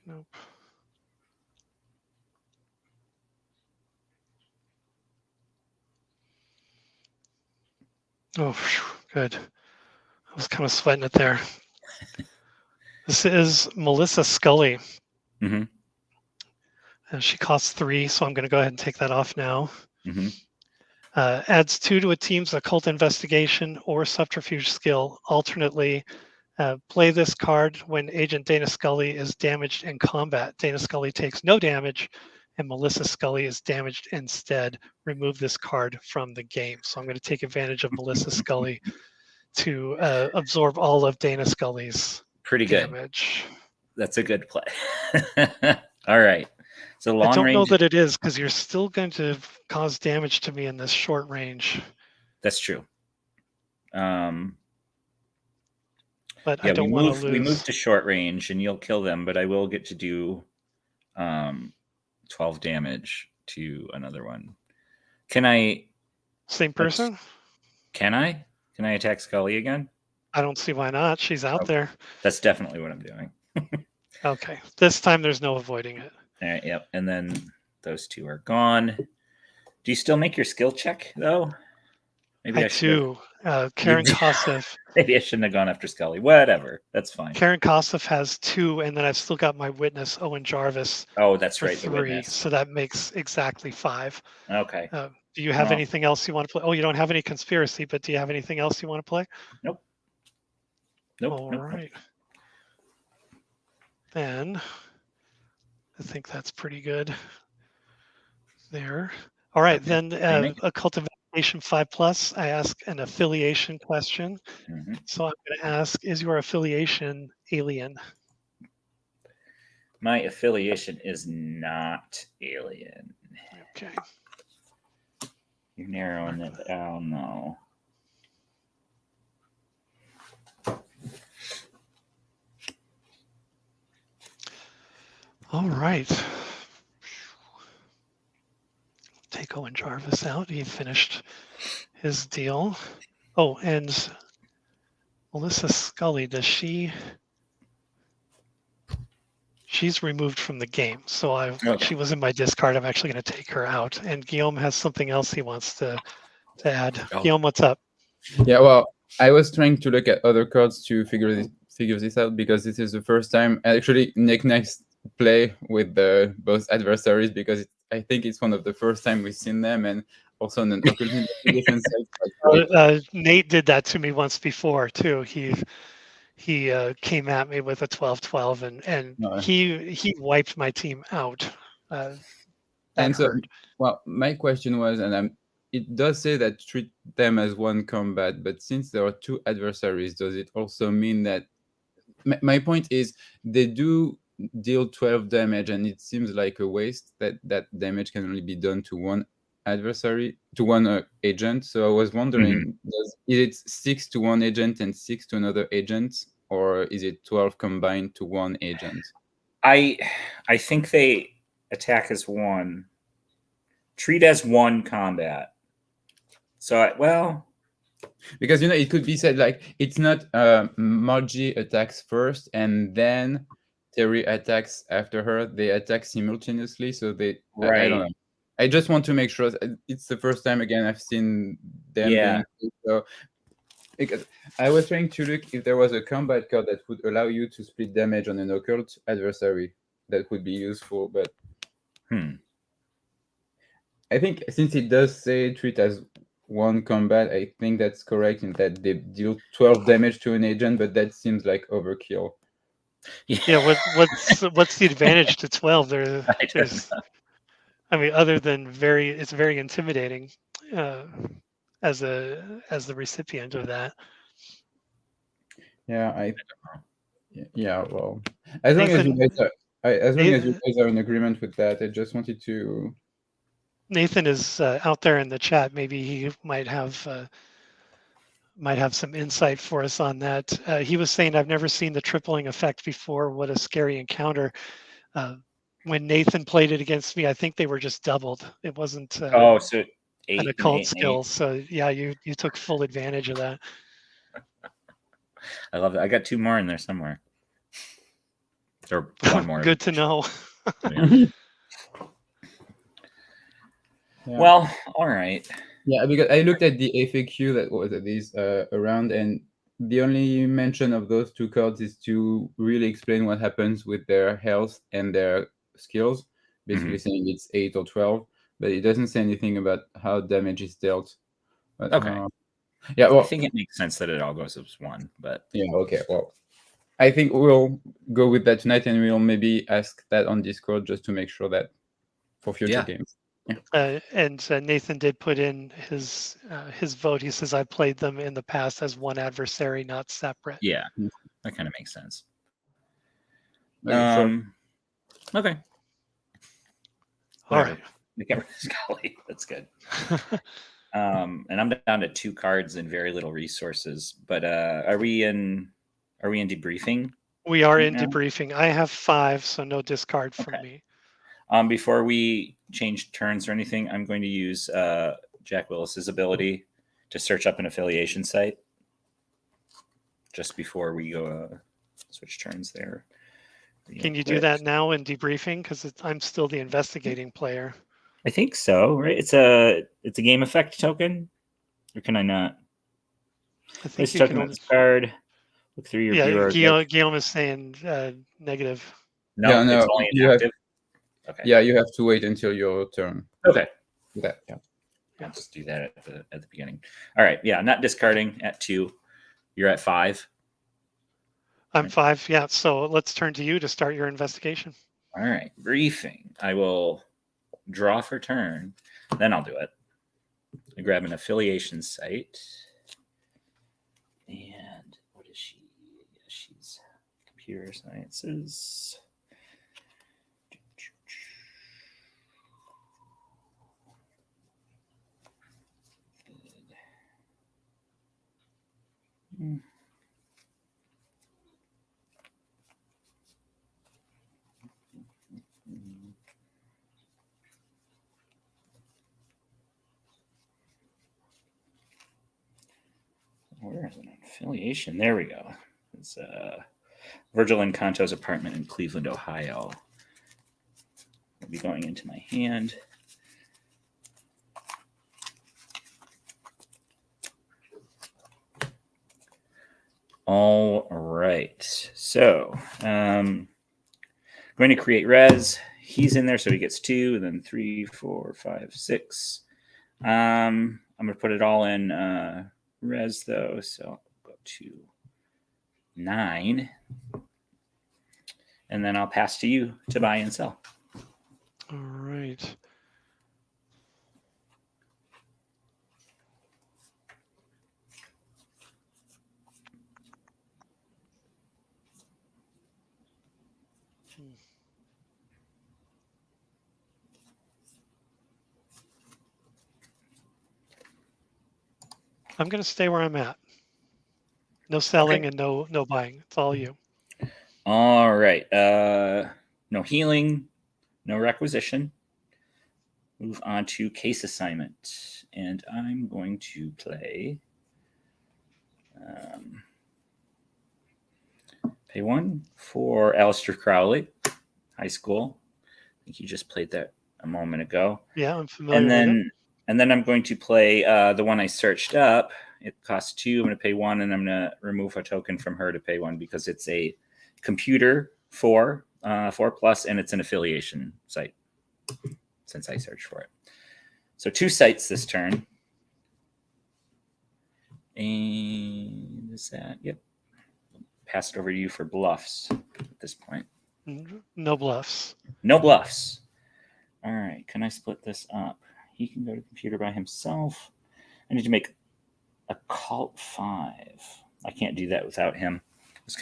Nope. Oh, good. I was kind of sweating it there. This is Melissa Scully. Mm-hmm. She costs 3, so I'm going to go ahead and take that off now. Mm-hmm. Adds 2 to a team's occult investigation or subterfuge skill. Alternately, play this card when Agent Dana Scully is damaged in combat. Dana Scully takes no damage, and Melissa Scully is damaged instead. Remove this card from the game. So I'm going to take advantage of Melissa Scully to absorb all of Dana Scully's damage. That's a good play. All right. So long range. I don't know that it is, because you're still going to cause damage to me in this short range. That's true. But I don't want to lose. We move to short range, and you'll kill them, but I will get to do 12 damage to another one. Can I? Same person? Can I? Can I attack Scully again? I don't see why not. She's out there. That's definitely what I'm doing. Okay. This time there's no avoiding it. All right, yep. And then those 2 are gone. Do you still make your skill check, though? Maybe I do. Karen Kossoff. Maybe I shouldn't have gone after Scully. Whatever. That's fine. Karen Kossoff has 2, and then I've still got my witness, Owen Jarvis. Oh, that's right. 3. So that makes exactly 5. Okay. Do you have anything else you want to play? Oh, you don't have any conspiracy, but do you have anything else you want to play? Nope. All right. Then I think that's pretty good there. All right. Okay. Then Occult Investigation 5+, I ask an affiliation question. Mm-hmm. So I'm going to ask, is your affiliation alien? My affiliation is not alien. Okay. You're narrowing it down, though. All right. Take Owen Jarvis out. He finished his deal. Oh, and Melissa Scully, she's removed from the game. So she was in my discard. I'm actually going to take her out. And Guillaume has something else he wants to add. Oh. Guillaume, what's up? Yeah, well, I was trying to look at other cards to figure this out, because this is the first time actually Nick next play with both adversaries, because I think it's one of the first time we've seen them, and also an occult investigation site. Nate did that to me once before too. He came at me with a 12-12, and he wiped my team out. And so, well, my question was, and it does say that treat them as one combat, but since there are 2 adversaries, does it also mean that? My point is, they do deal 12 damage, and it seems like a waste that damage can only be done to one adversary, to one agent. So I was wondering, is it 6 to one agent and 6 to another agent, or is it 12 combined to one agent? I think they attack as one, treat as one combat. So well, because it could be said like it's not Margie attacks first and then Terry attacks after her. They attack simultaneously, so they I don't know. I just want to make sure. It's the first time again I've seen them doing it, so because I was trying to look if there was a combat card that would allow you to split damage on an occult adversary that would be useful, but I think since it does say treat as one combat, I think that's correct in that they deal 12 damage to an agent, but that seems like overkill. Yeah, what's the advantage to 12? There's I mean, other than it's very intimidating as the recipient of that. Yeah, well, as long as you guys are in agreement with that, I just wanted to. Nathan is out there in the chat. Maybe he might have some insight for us on that. He was saying, "I've never seen the tripling effect before. What a scary encounter!" When Nathan played it against me, I think they were just doubled. It wasn't so 8 an occult skill. So yeah, you took full advantage of that. I love it. I got 2 more in there somewhere, or 1 more. Good to know. Yeah. Well, all right. Yeah, because I looked at the FAQ that was at these around, and the only mention of those 2 cards is to really explain what happens with their health and their skills, basically saying it's 8 or 12, but it doesn't say anything about how damage is dealt. But, okay. Yeah, well, I think it makes sense that it all goes as 1, but yeah, okay. Well, I think we'll go with that tonight, and we'll maybe ask that on Discord just to make sure that for future games. Yeah. And Nathan did put in his vote. He says, "I played them in the past as one adversary, not separate." Yeah, that kind of makes sense. Okay. Okay. All right. Golly, that's good. And I'm down to 2 cards and very little resources. But are we in debriefing? We are in debriefing. I have 5, so no discard from me. Before we change turns or anything, I'm going to use Jack Willis's ability to search up an affiliation site just before we go switch turns there. Can you do that now in debriefing? Because I'm still the investigating player. I think so, right? It's a game effect token, or can I not? I think this token on this card. Look through your bureau. Guillaume is saying negative. No, it's only inactive. Okay. Yeah, you have to wait until your turn. Okay. Yeah. I'll just do that at the beginning. All right. Yeah, not discarding at 2. You're at 5. I'm 5. Yeah. So let's turn to you to start your investigation. All right. Briefing. I will draw for turn. Then I'll do it. I grab an affiliation site. And what is she? She's computer sciences. Where is an affiliation? There we go. It's Virgil Encanto's apartment in Cleveland, Ohio. It'll be going into my hand. All right. So going to create res. He's in there, so he gets 2, then 3, 4, 5, 6. I'm going to put it all in res, though, so I'll go to 9. And then I'll pass to you to buy and sell. All right. I'm going to stay where I'm at. No selling Okay. and no buying. It's all you. All right. No healing, no requisition. Move on to case assignment. And I'm going to play pay 1 for Aleister Crowley, high school. I think you just played that a moment ago. Yeah, I'm familiar with it. And then I'm going to play the one I searched up. It costs 2. I'm going to pay 1, and I'm going to remove a token from her to pay 1 because it's a computer 4 plus, and it's an affiliation site since I searched for it. So 2 sites this turn. And is that? Yep. Pass it over to you for bluffs at this point. No bluffs. No bluffs. All right. Can I split this up? He can go to computer by himself. I need to make a cult 5. I can't do that without him.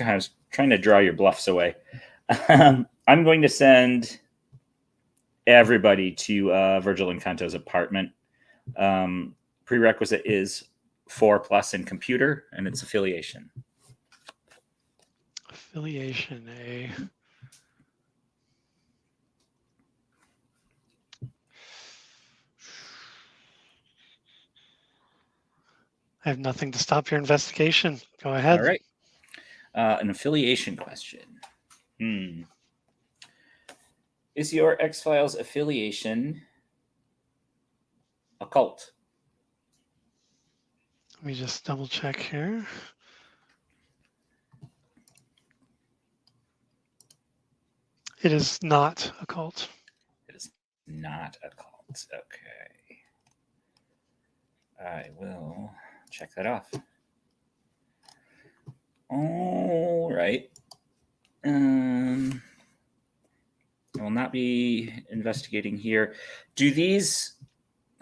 I was trying to draw your bluffs away. I'm going to send everybody to Virgil Encanto's apartment. Prerequisite is 4 plus in computer, and it's affiliation. Affiliation, eh? I have nothing to stop your investigation. Go ahead. All right. An affiliation question. Is your X-Files affiliation a cult? Let me just double check here. It is not a cult. It is not a cult. Okay. I will check that off. All right. I will not be investigating here.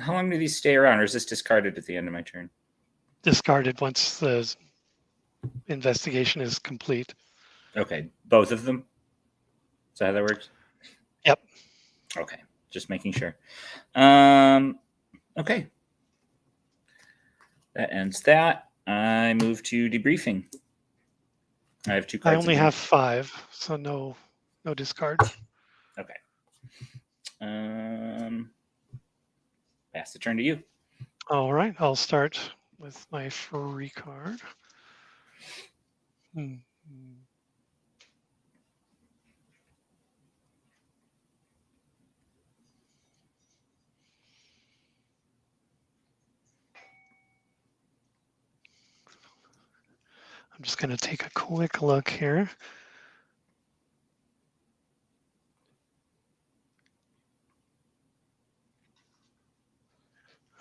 How long do these stay around, or is this discarded at the end of my turn? Discarded once the investigation is complete. Okay. Both of them? Is that how that works? Yep. Okay. Just making sure. Okay. That ends that. I move to debriefing. I have 2 cards. I only have 5, so no discard. Okay. Pass the turn to you. All right, I'll start with my free card. I'm just going to take a quick look here.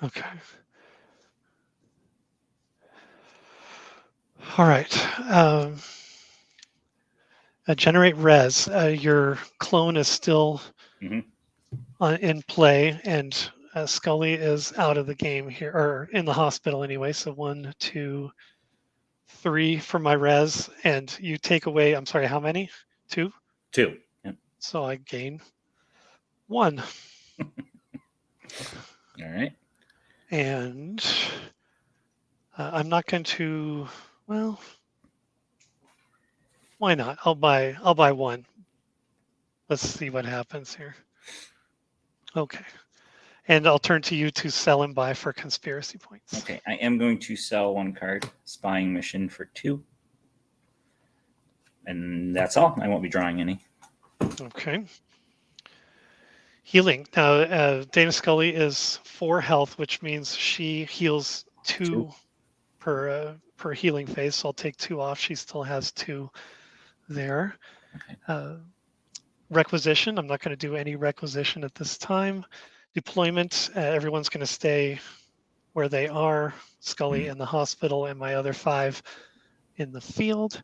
Okay. All right. Generate res. Your clone is still in play, and Scully is out of the game here, or in the hospital anyway. So 1, 2, 3 for my res, and you take away. I'm sorry, how many? 2. 2. Yep. So I gain 1. All right. And I'm not going to. Well, why not? I'll buy 1. Let's see what happens here. Okay. And I'll turn to you to sell and buy for conspiracy points. Okay. I am going to sell 1 card, spying mission for 2. And that's all. I won't be drawing any. Okay. Healing. Now, Dana Scully is 4 health, which means she heals 2 per healing phase. So I'll take 2 off. She still has 2 there. Okay. Requisition. I'm not going to do any requisition at this time. Deployment. Everyone's going to stay where they are. Scully in the hospital and my other 5 in the field.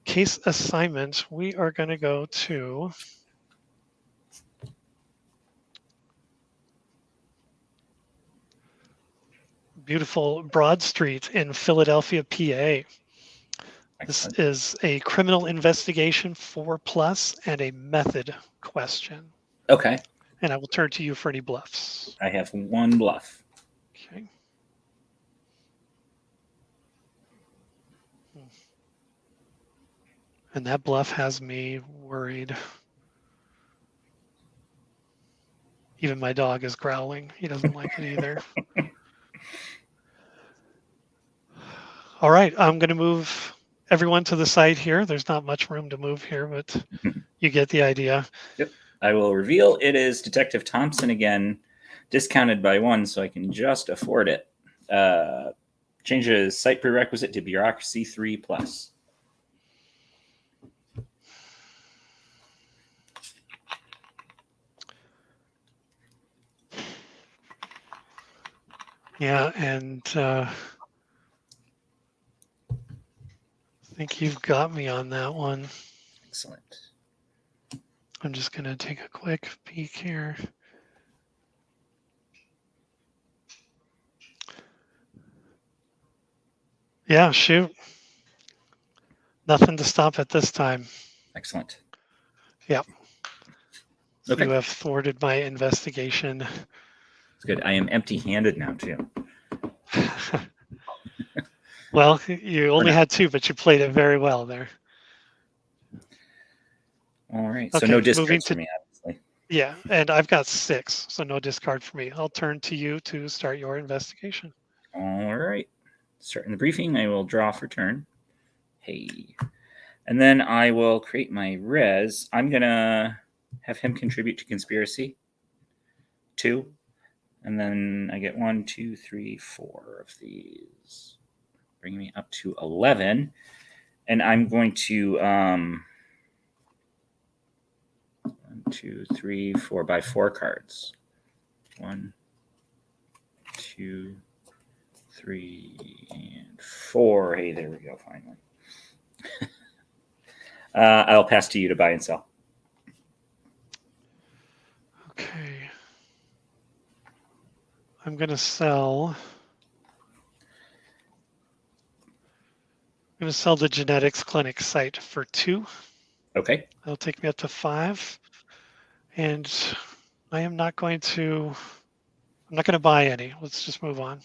Case assignment. We are going to go to beautiful Broad Street in Philadelphia, PA. This Excellent. is a criminal investigation 4+ and a method question. Okay. And I will turn to you for any bluffs. I have one bluff. Okay. And that bluff has me worried. Even my dog is growling. He doesn't like it either. All right, I'm going to move everyone to the side here. There's not much room to move here, but you get the idea. Yep. I will reveal it is Detective Thompson again, discounted by 1, so I can just afford it. Changes site prerequisite to bureaucracy 3+. Yeah, and I think you've got me on that one. Excellent. I'm just going to take a quick peek here. Yeah, shoot. Nothing to stop at this time. Excellent. Yep. Okay. You have thwarted my investigation. It's good. I am empty-handed now, too. Well, you only had 2, but you played it very well there. All right. Okay, So no discards moving for to- me, obviously. Yeah, and I've got 6, so no discard for me. I'll turn to you to start your investigation. All right. Starting the briefing, I will draw for turn. Hey. And then I will create my res. I'm going to have him contribute to conspiracy. 2. And then I get 1, 2, 3, 4 of these. Bringing me up to 11. And I'm going to 1, 2, 3, 4 by 4 cards. 1, 2, 3, and 4. Hey, there we go, finally. I'll pass to you to buy and sell. Okay. I'm going to sell. I'm going to sell the genetics clinic site for 2. Okay. That'll take me up to 5. And I am not going to. I'm not going to buy any. Let's just move on.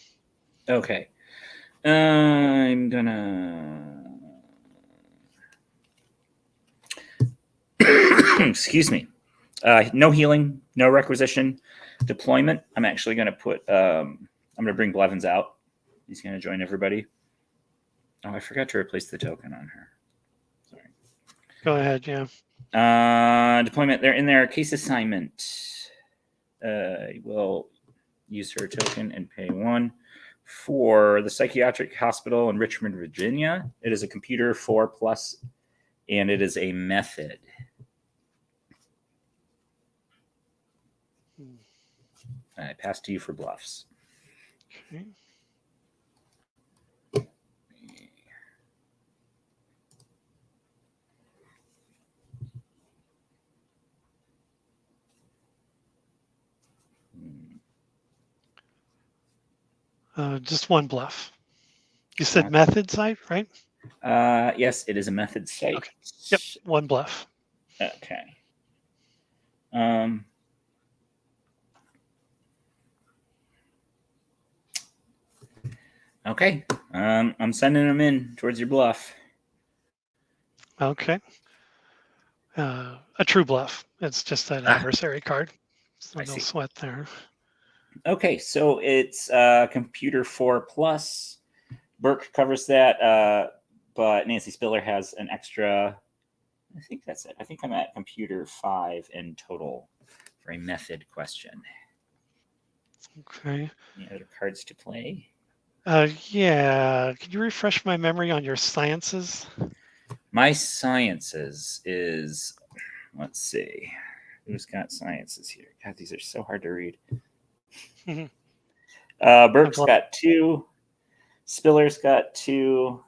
Okay. I'm gonna. Excuse me. No healing, no requisition, deployment. I'm actually gonna put. I'm gonna bring Blevins out. He's gonna join everybody. Oh, I forgot to replace the token on her. Sorry. Go ahead. Yeah. Deployment. They're in their case assignment. Will use her token and pay 1 for the psychiatric hospital in Richmond, Virginia. It is a computer 4+, and it is a method. I pass to you for bluffs. Okay. Just 1 bluff. You said method site, right? Yes, it is a method site. Okay. Yep, 1 bluff. Okay. Okay. I'm sending them in towards your bluff. Okay. A true bluff. It's just an adversary card. So no sweat there. Okay, so it's computer 4+. Burke covers that, but Nancy Spiller has an extra. I think that's it. I think I'm at computer 5 in total for a method question. Okay. Any other cards to play? Yeah. Could you refresh my memory on your sciences? My sciences is, let's see, who's got sciences here? God, these are so hard to read. Burke's got 2. Spiller's got 2.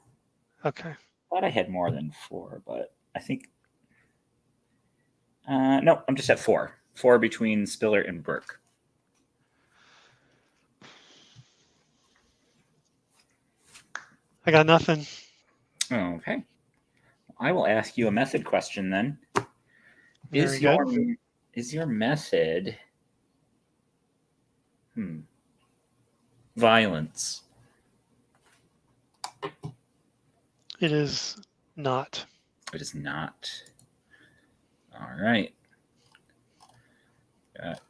Okay. I thought I had more than 4, but I think no, I'm just at 4. 4 between Spiller and Burke. I got nothing. Okay. I will ask you a method question then. Very good. Is your method violence? It is not. It is not. All right. Got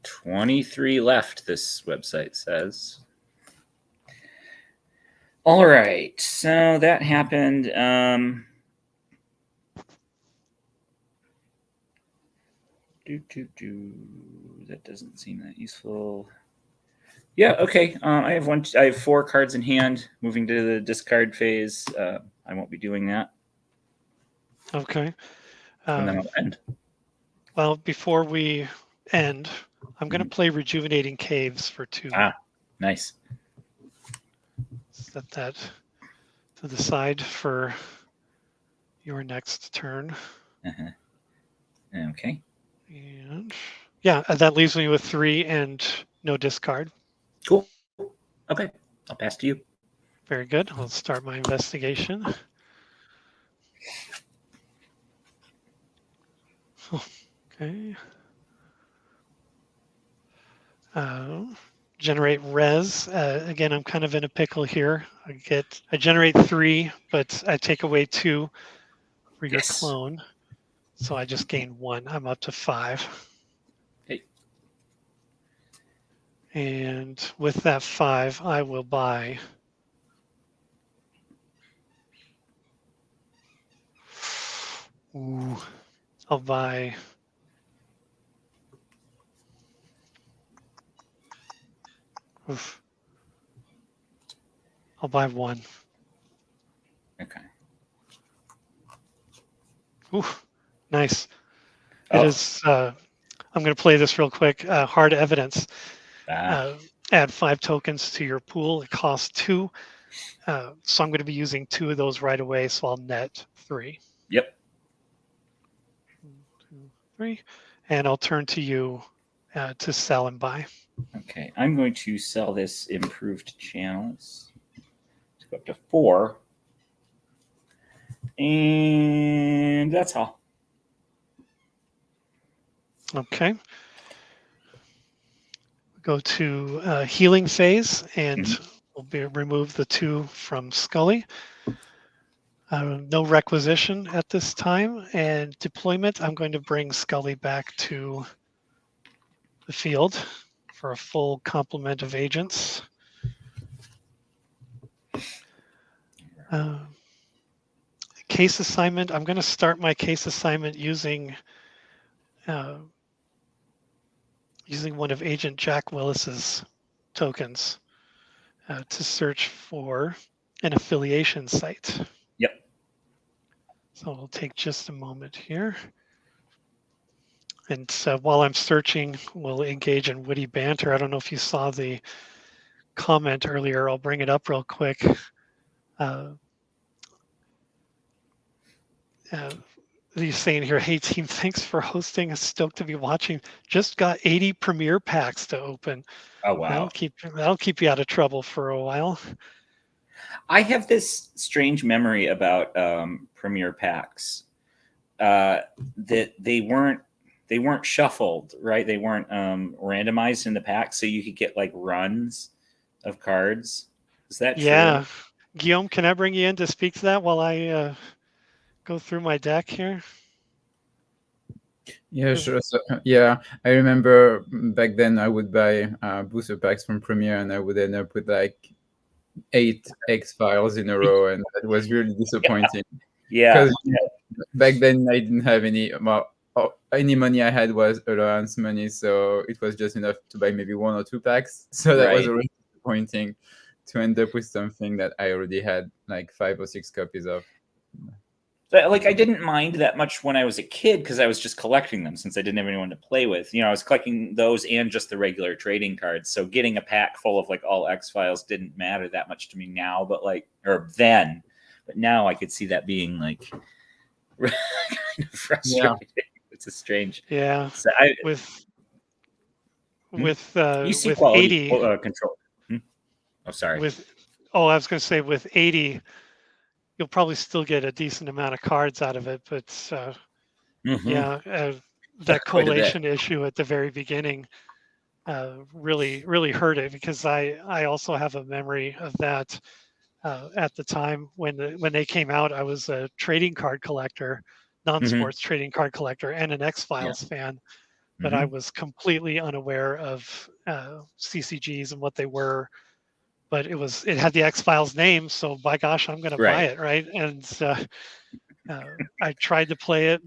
23 left, this website says. All right. So that happened. That doesn't seem that useful. Yeah, okay. I have 4 cards in hand. Moving to the discard phase. I won't be doing that. Okay. And then I'll end. Well, before we end, I'm going to play Rejuvenating Caves for 2. Ah, nice. Set that to the side for your next turn. Okay. And yeah, that leaves me with 3 and no discard. Cool. Okay, I'll pass to you. Very good. I'll start my investigation. Okay. Generate res. Again, I'm kind of in a pickle here. I generate 3, but I take away 2 for your clone. So I just gain 1. I'm up to 5. Hey. And with that 5, I will buy I'll buy I'll buy 1. Okay. Ooh, nice. It is. I'm going to play this real quick. Hard evidence. Add 5 tokens to your pool. It costs 2. So I'm going to be using 2 of those right away. So I'll net 3. Yep. 1, 2, 3, and I'll turn to you to sell and buy. Okay, I'm going to sell this improved channels to go up to 4, and that's all. Okay. Go to healing phase, and we'll remove the 2 from Scully. No requisition at this time, and deployment. I'm going to bring Scully back to the field for a full complement of agents. Case assignment. I'm going to start my case assignment using one of Agent Jack Willis's tokens to search for an affiliation site. Yep. So we'll take just a moment here. And while I'm searching, we'll engage in witty banter. I don't know if you saw the comment earlier. I'll bring it up real quick. He's saying here, hey team, thanks for hosting. Stoked to be watching. Just got 80 Premiere packs to open. Oh wow. That'll keep you out of trouble for a while. I have this strange memory about Premiere packs that they weren't shuffled, right? They weren't randomized in the pack, so you could get like runs of cards. Is that true? Yeah. Guillaume, can I bring you in to speak to that while I go through my deck here? Yeah, sure. So, yeah, I remember back then I would buy booster packs from Premiere, and I would end up with like 8 X-Files in a row, and that was really disappointing. Yeah. Because back then I didn't have any money I had was allowance money, so it was just enough to buy maybe 1 or 2 packs. So that was already disappointing to end up with something that I already had like 5 or 6 copies of. Like I didn't mind that much when I was a kid because I was just collecting them since I didn't have anyone to play with. You know, I was collecting those and just the regular trading cards. So getting a pack full of like all X-Files didn't matter that much to me now, but now I could see that being like kind of frustrating. Yeah. It's a strange. Yeah. So with you see with quality 80 control. Oh, sorry. I was going to say with 80. you'll probably still get a decent amount of cards out of it. But yeah, that Quite a bit. collation issue at the very beginning really hurt it, because I also have a memory of that. At the time when they came out, I was a trading card collector, non-sports trading card collector, and an X-Files fan, but I was completely unaware of CCGs and what they were. But it had the X-Files name, so by gosh, I'm going to buy it, right? And I tried to play it,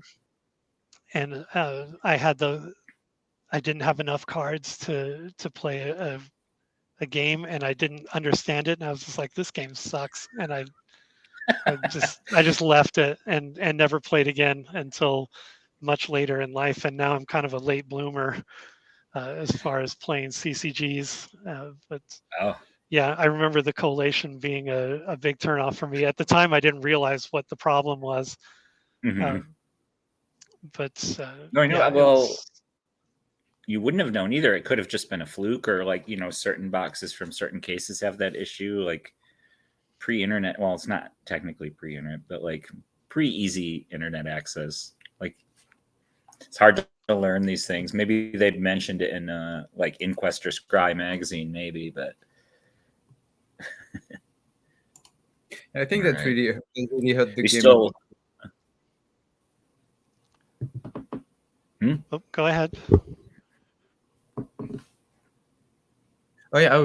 and I didn't have enough cards to play a game, and I didn't understand it, and I was just like, this game sucks, and I just left it and never played again until much later in life. And now I'm kind of a late bloomer as far as playing CCGs. But yeah, I remember the collation being a big turnoff for me. At the time, I didn't realize what the problem was. But no, I know. Well, you wouldn't have known either. It could have just been a fluke, or like, certain boxes from certain cases have that issue, like pre-internet. Well, it's not technically pre-internet, but like pre-easy internet access. Like, it's hard to learn these things. Maybe they've mentioned it in like Inquest or Scry magazine, maybe, but I think that really hurt the game. Still... Oh, go ahead. Oh yeah, I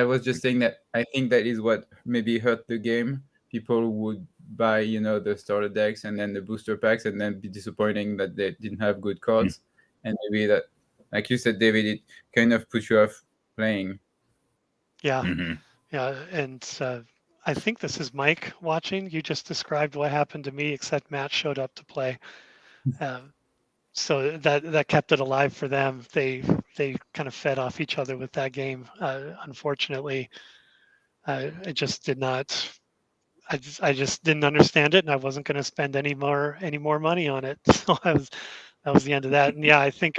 was just saying that I think that is what maybe hurt the game. People would buy, the starter decks and then the booster packs, and then be disappointing that they didn't have good cards. And maybe that, like you said, David, it kind of put you off playing. Yeah, yeah, and I think this is Mike watching. You just described what happened to me, except Matt showed up to play. So that kept it alive for them. They kind of fed off each other with that game. Unfortunately, I just did not. I just didn't understand it, and I wasn't going to spend any more money on it. So that was the end of that. And yeah, I think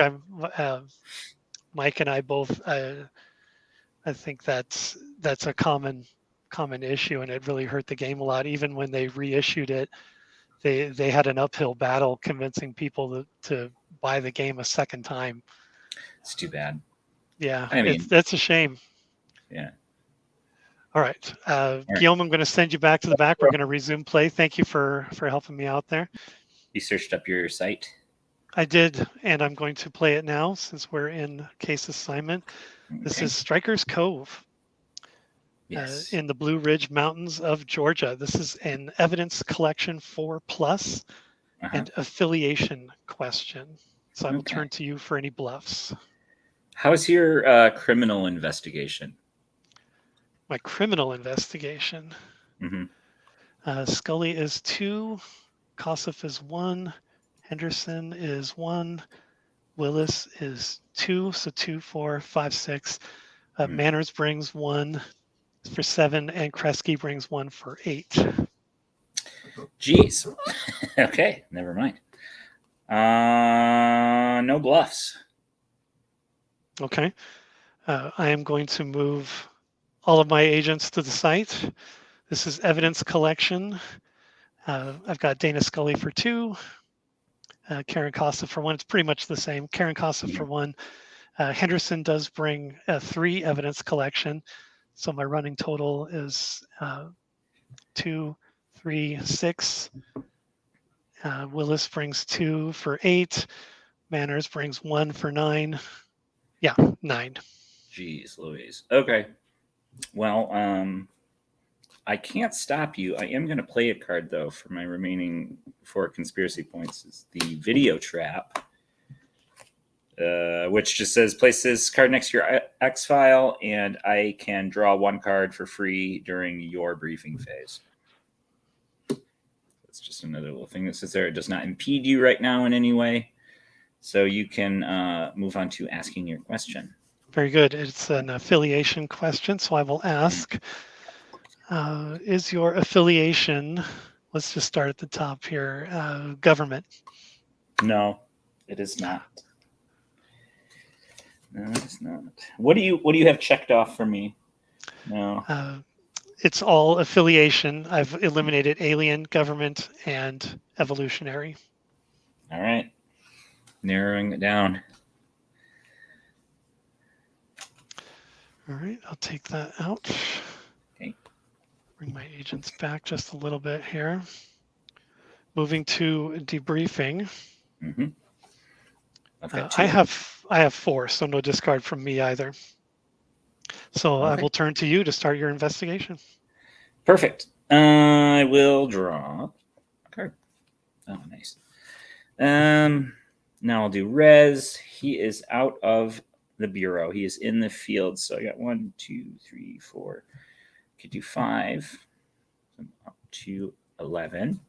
Mike and I both. I think that's a common issue, and it really hurt the game a lot. Even when they reissued it, they had an uphill battle convincing people to buy the game a second time. It's too bad. Yeah, I mean, that's a shame. Yeah. All right. Guillaume, I'm going to send you back to the back. We're going to resume play. Thank you for helping me out there. You searched up your site? I did, and I'm going to play it now since we're in case assignment. Okay. This is Strikers Cove. Yes. In the Blue Ridge Mountains of Georgia. This is an evidence collection 4+ and affiliation question. So I will turn to you for any bluffs. How's your criminal investigation? My criminal investigation. Scully is 2, Kossoff is 1, Henderson is 1, Willis is 2, so 2, 4, 5, 6. Manners brings 1 for 7, and Kresge brings 1 for 8. Jeez. Okay, never mind. No bluffs. Okay. I am going to move all of my agents to the site. This is evidence collection. I've got Dana Scully for 2, Karen Kossoff for 1. It's pretty much the same. Karen Kossoff for 1. Henderson does bring 3 evidence collection. So my running total is 2, 3, 6. Willis brings 2 for 8. Manners brings 1 for 9. Yeah, 9. Jeez Louise. Okay. Well, I can't stop you. I am going to play a card, though, for my remaining 4 conspiracy points. Is the video trap. Which just says place this card next to your X file, and I can draw 1 card for free during your briefing phase. It's just another little thing that says there. It does not impede you right now in any way. So you can move on to asking your question. Very good. It's an affiliation question, so I will ask, is your affiliation, let's just start at the top here, government? No, it is not. No, it's not. What do you have checked off for me? No. it's all affiliation. I've eliminated alien, government, and evolutionary. All right. Narrowing it down. All right, I'll take that out. Okay. Bring my agents back just a little bit here. Moving to debriefing. Mm-hmm. I've got I two. have 4, so no discard from me either. So I Okay. will turn to you to start your investigation. Perfect. I will draw a card. Oh, nice. Now I'll do res. He is out of the bureau. He is in the field. So I got 1, 2, 3, 4. Could do 5. I'm up to 11.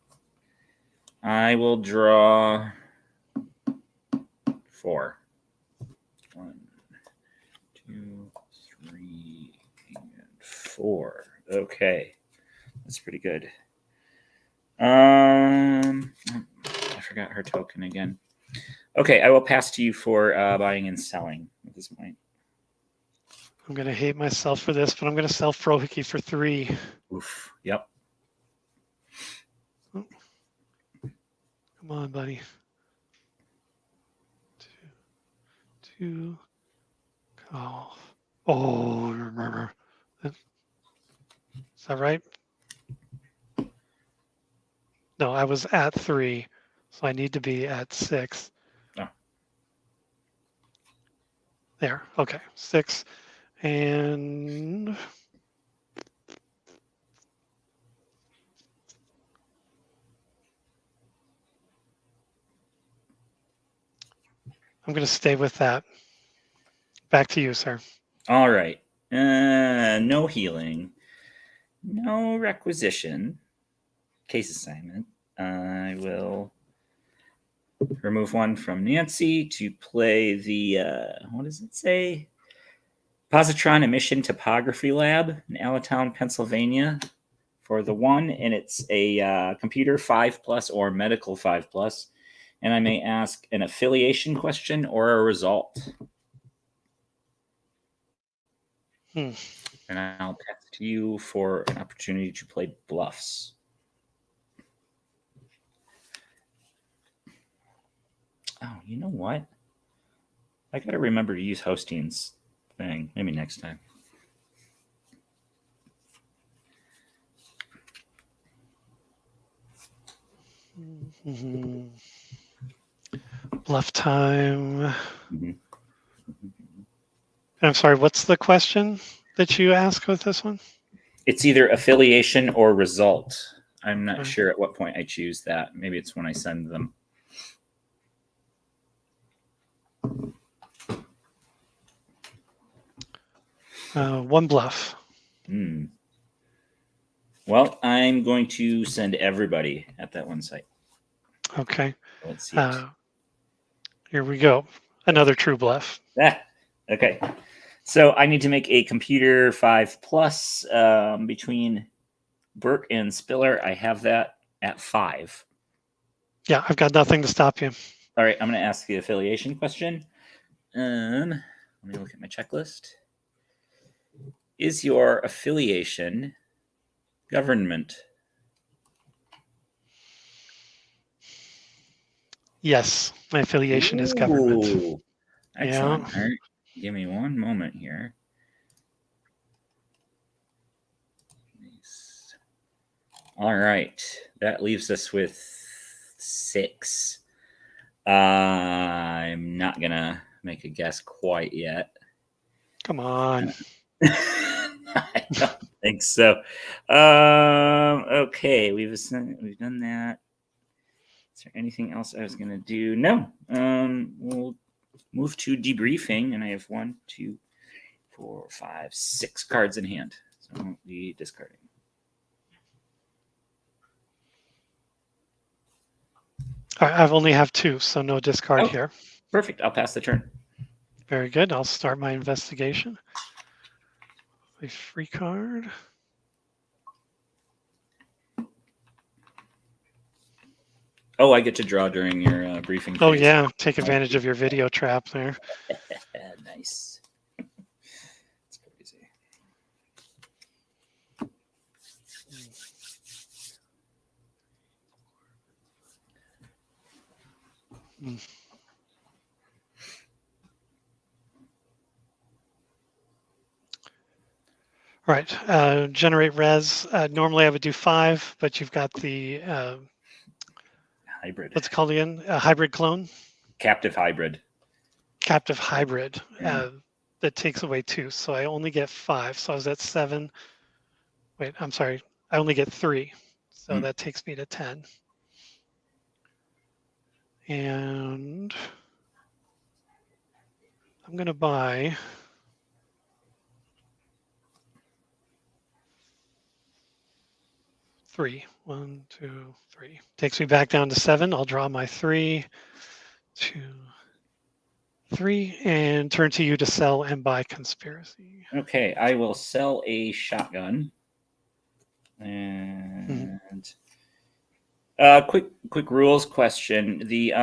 I will draw 4. 1, 2, 3, and 4. Okay, that's pretty good. I forgot her token again. Okay, I will pass to you for buying and selling at this point. I'm going to hate myself for this, but I'm going to sell Frohickey for 3. Oof. Yep. Oh. Come on, buddy. 2. Oh. Oh. Is that right? No, I was at 3, so I need to be at 6. Oh. There. Okay. 6. And I'm going to stay with that. Back to you, sir. All right. No healing. No requisition. Case assignment. I will remove 1 from Nancy to play the, what does it say? Positron Emission Topography Lab in Allentown, Pennsylvania for the 1. And it's a computer 5+ or medical 5+. And I may ask an affiliation question or a result. And I'll pass to you for an opportunity to play bluffs. Oh, you know what? I got to remember to use Hosting's thing. Maybe next time. Mm-hmm. Bluff time. Mm-hmm. I'm sorry, what's the question that you ask with this one? It's either affiliation or result. I'm not sure at what point I choose that. Maybe it's when I send them. One bluff. Well, I'm going to send everybody at that one site. Okay. Let's see. Here we go. Another true bluff. Okay. So I need to make a computer 5+ between Burke and Spiller. I have that at 5. Yeah, I've got nothing to stop you. All right, I'm going to ask the affiliation question. Let me look at my checklist. Is your affiliation government? Yes, my affiliation is government. Excellent. Yeah. All right. Give me one moment here. Nice. All right. That leaves us with 6. I'm not going to make a guess quite yet. Come on. I don't think so. Okay. We've done that. Is there anything else I was going to do? No. We'll move to debriefing, and I have 1, 2, 4, 5, 6 cards in hand. So I won't be discarding. All right, I've only have 2, so no discard here. Perfect. I'll pass the turn. Very good. I'll start my investigation. A free card. Oh, I get to draw during your briefing phase. Oh, yeah. Take advantage of your video trap there. Nice. That's crazy. All right, generate res. Normally I would do 5, but you've got the hybrid. What's it called again? A hybrid clone? Captive hybrid. Captive hybrid. Yeah. That takes away 2, so I only get 5. So I was at 7. Wait, I'm sorry. I only get 3, so that takes me to 10. And I'm going to buy 3. 1, 2, 3. Takes me back down to 7. I'll draw my 3, 2, 3, and turn to you to sell and buy conspiracy. Okay, I will sell a shotgun. And quick rules question. The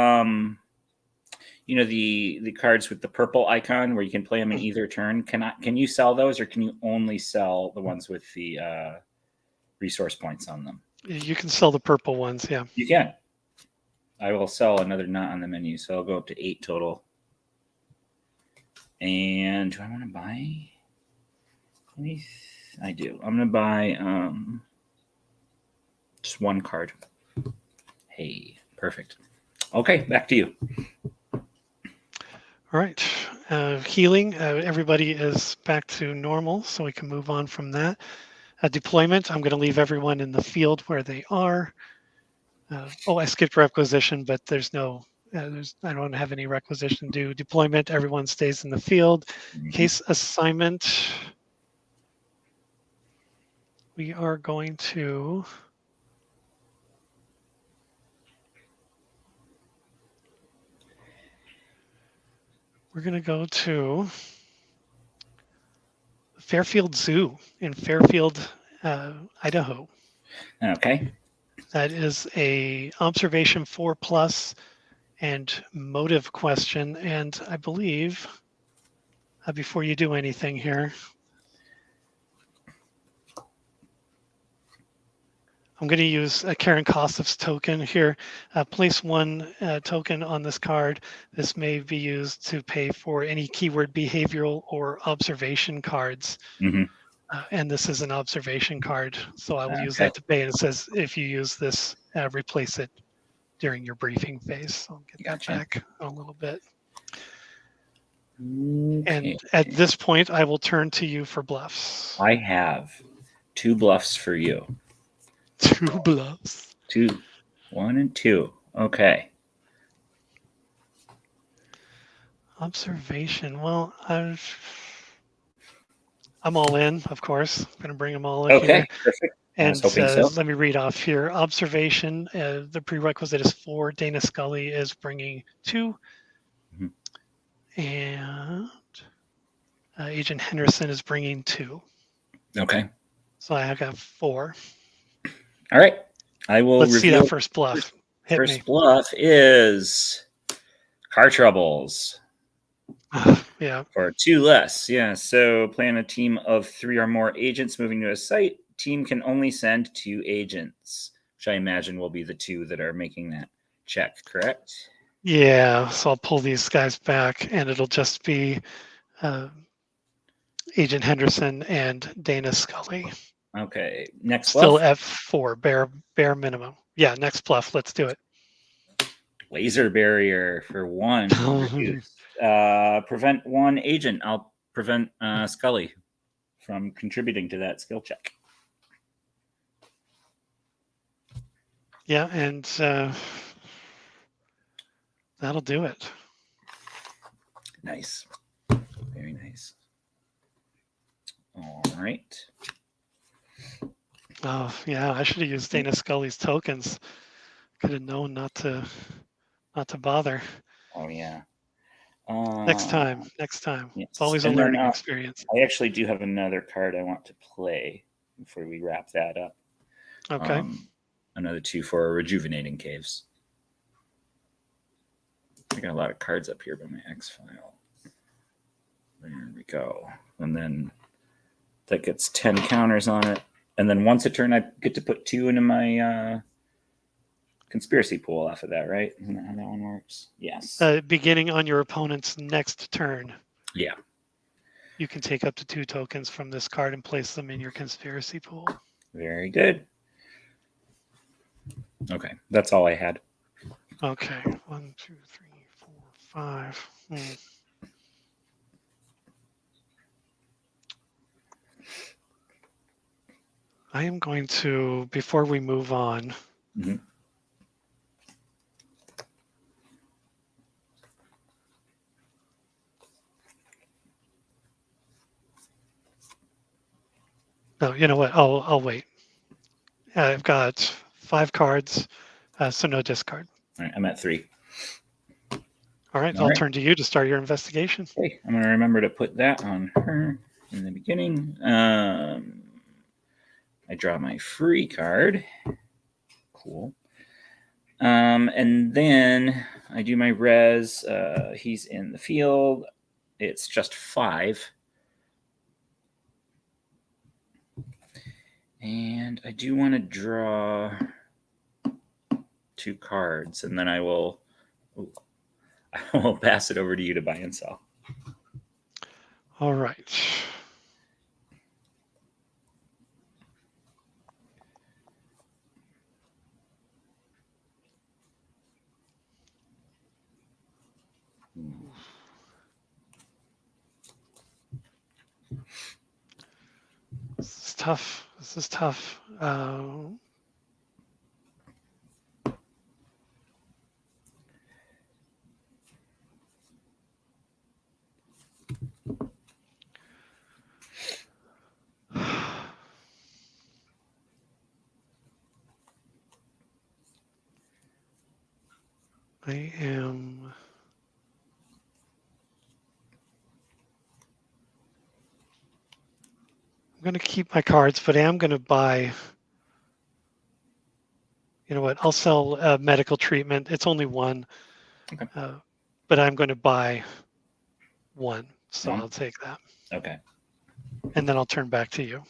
the cards with the purple icon where you can play them in either turn. Can you sell those, or can you only sell the ones with the resource points on them? You can sell the purple ones, yeah. You can. I will sell another not on the menu, so I'll go up to 8 total. And do I want to buy? I do. I'm going to buy just 1 card. Hey, perfect. Okay, back to you. All right. Healing. Everybody is back to normal, so we can move on from that. Deployment. I'm going to leave everyone in the field where they are. I skipped requisition, but there's no. I don't have any requisition due. Deployment. Everyone stays in the field. Case assignment. We are going to. We're going to go to Fairfield Zoo in Fairfield, Idaho. Okay. That is a observation 4+ and motive question. And I believe, before you do anything here, I'm going to use a Karen Kossoff's token here. Place 1 token on this card. This may be used to pay for any keyword behavioral or observation cards. And this is an observation card, so I will use that to pay. And it says if you use this, replace it during your briefing phase. So I'll get that back in a little bit. And at this point, I will turn to you for bluffs. I have 2 bluffs for you. 2 bluffs. 2, 1 and 2. Okay. Observation. Well, I'm all in, of course. I'm going to bring them all in Okay, here. perfect. And so. Let me read off here. Observation, the prerequisite is 4. Dana Scully is bringing 2. And Agent Henderson is bringing 2. Okay. So I got 4. All right. I will Let's see that first bluff. First bluff is car troubles. Yeah. Or 2 less. Yeah. So plan a team of 3 or more agents moving to a site. Team can only send 2 agents, which I imagine will be the 2 that are making that check, correct? Yeah. So I'll pull these guys back, and it'll just be Agent Henderson and Dana Scully. Okay. Next Still bluff. F4, bare minimum. Yeah. Next bluff. Let's do it. Laser barrier for 1. Prevent 1 agent. I'll prevent Scully from contributing to that skill check. Yeah, and that'll do it. Nice. Very nice. All right. Oh, yeah, I should have used Dana Scully's tokens. Could have known not to bother. Oh, yeah. Next time. Yes. It's always a learning experience. I actually do have another card I want to play before we wrap that up. Okay. Another 2 for Rejuvenating Caves. I got a lot of cards up here by my X-File. There we go. And then that gets 10 counters on it. And then once a turn, I get to put 2 into my conspiracy pool off of that, right? Isn't that how that one works? Yes. Beginning on your opponent's next turn. Yeah. You can take up to 2 tokens from this card and place them in your conspiracy pool. Very good. Okay, that's all I had. Okay, 1, 2, 3, 4, 5. I am going to, before we move on, no, you know what? I'll wait. I've got 5 cards, so no discard. All right, I'm at 3. All right, I'll turn to you to start your investigation. Okay, I'm going to remember to put that on her in the beginning. I draw my free card. Cool. And then I do my res. He's in the field. It's just 5. And I do want to draw 2 cards, and then I will pass it over to you to buy and sell. All right. This is tough. This is tough. I'm going to keep my cards, but I am going to buy. You know what? I'll sell medical treatment. It's only 1, okay. But I'm going to buy 1, so I'll take that. Okay. And then I'll turn back to you.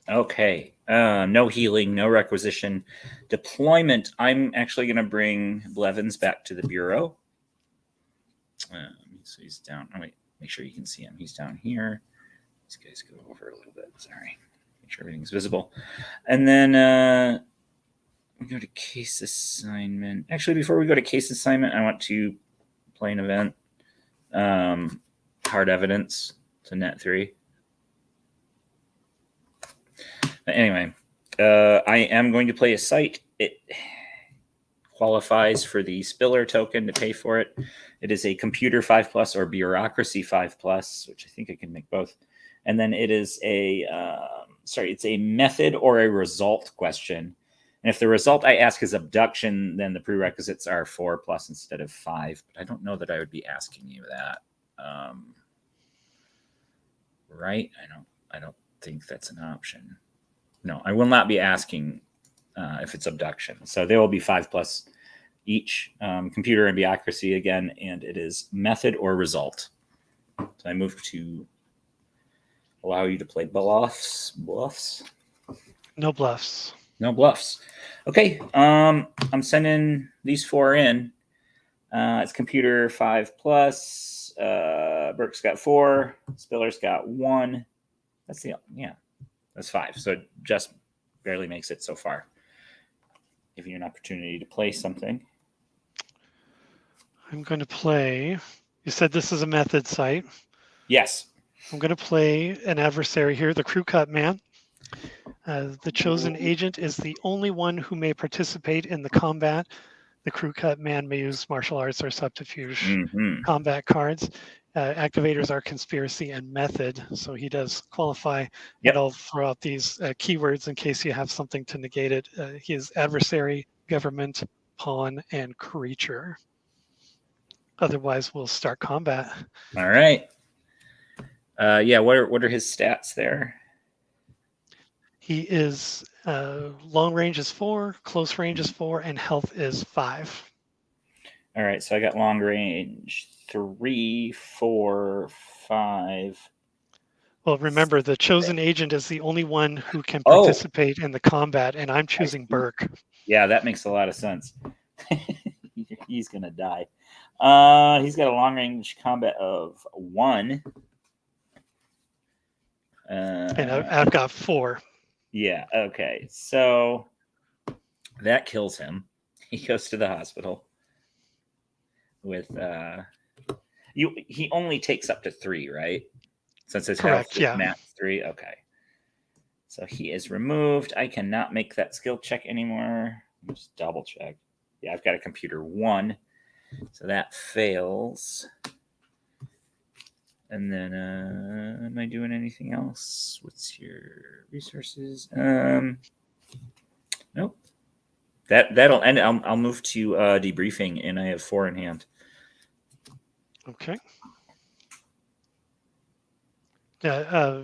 Okay. No healing, no requisition. Deployment. I'm actually going to bring Blevins back to the bureau. So he's down. Oh, wait. Make sure you can see him. He's down here. These guys go over a little bit. Sorry. Make sure everything's visible. And then we go to case assignment. Actually, before we go to case assignment, I want to play an event. Hard evidence to net 3. Anyway, I am going to play a site. It qualifies for the Spiller token to pay for it. It is a computer 5+ or bureaucracy 5+, which I think I can make both. And then it is it's a method or a result question. And if the result I ask is abduction, then the prerequisites are 4+ instead of 5. But I don't know that I would be asking you that. Right? I don't think that's an option. No, I will not be asking if it's abduction. So there will be 5+ each. Computer and bureaucracy again, and it is method or result. So I move to allow you to play bluffs. No bluffs. No bluffs. Okay. I'm sending these 4 in. It's computer 5+. Burke's got 4. Spiller's got 1. That's 5. So it just barely makes it so far. Give you an opportunity to play something. I'm going to play. You said this is a method site. Yes. I'm going to play an adversary here, the crew cut man. The chosen agent is the only one who may participate in the combat. The crew cut man may use martial arts or subterfuge combat cards. Activators are conspiracy and method, so he does qualify. Yep. And I'll throw out these keywords in case you have something to negate it. He is adversary, government, pawn, and creature. Otherwise, we'll start combat. All right. What are his stats there? He is long range is 4, close range is 4, and health is 5. All right, so I got long range 3, 4, 5. Well, remember, the chosen agent is the only one who can participate in the combat, and I'm choosing Burke. Yeah, that makes a lot of sense. He's gonna die. He's got a long range combat of 1. And I've got 4. Yeah. Okay. So that kills him. He goes to the hospital with he only takes up to 3, right? Since his Correct, health is yeah. max 3. Okay. So he is removed. I cannot make that skill check anymore. Let me just double check. Yeah, I've got a computer 1. So that fails. And then am I doing anything else? What's your resources? Nope. That'll end. I'll move to debriefing, and I have 4 in hand. Okay. Yeah.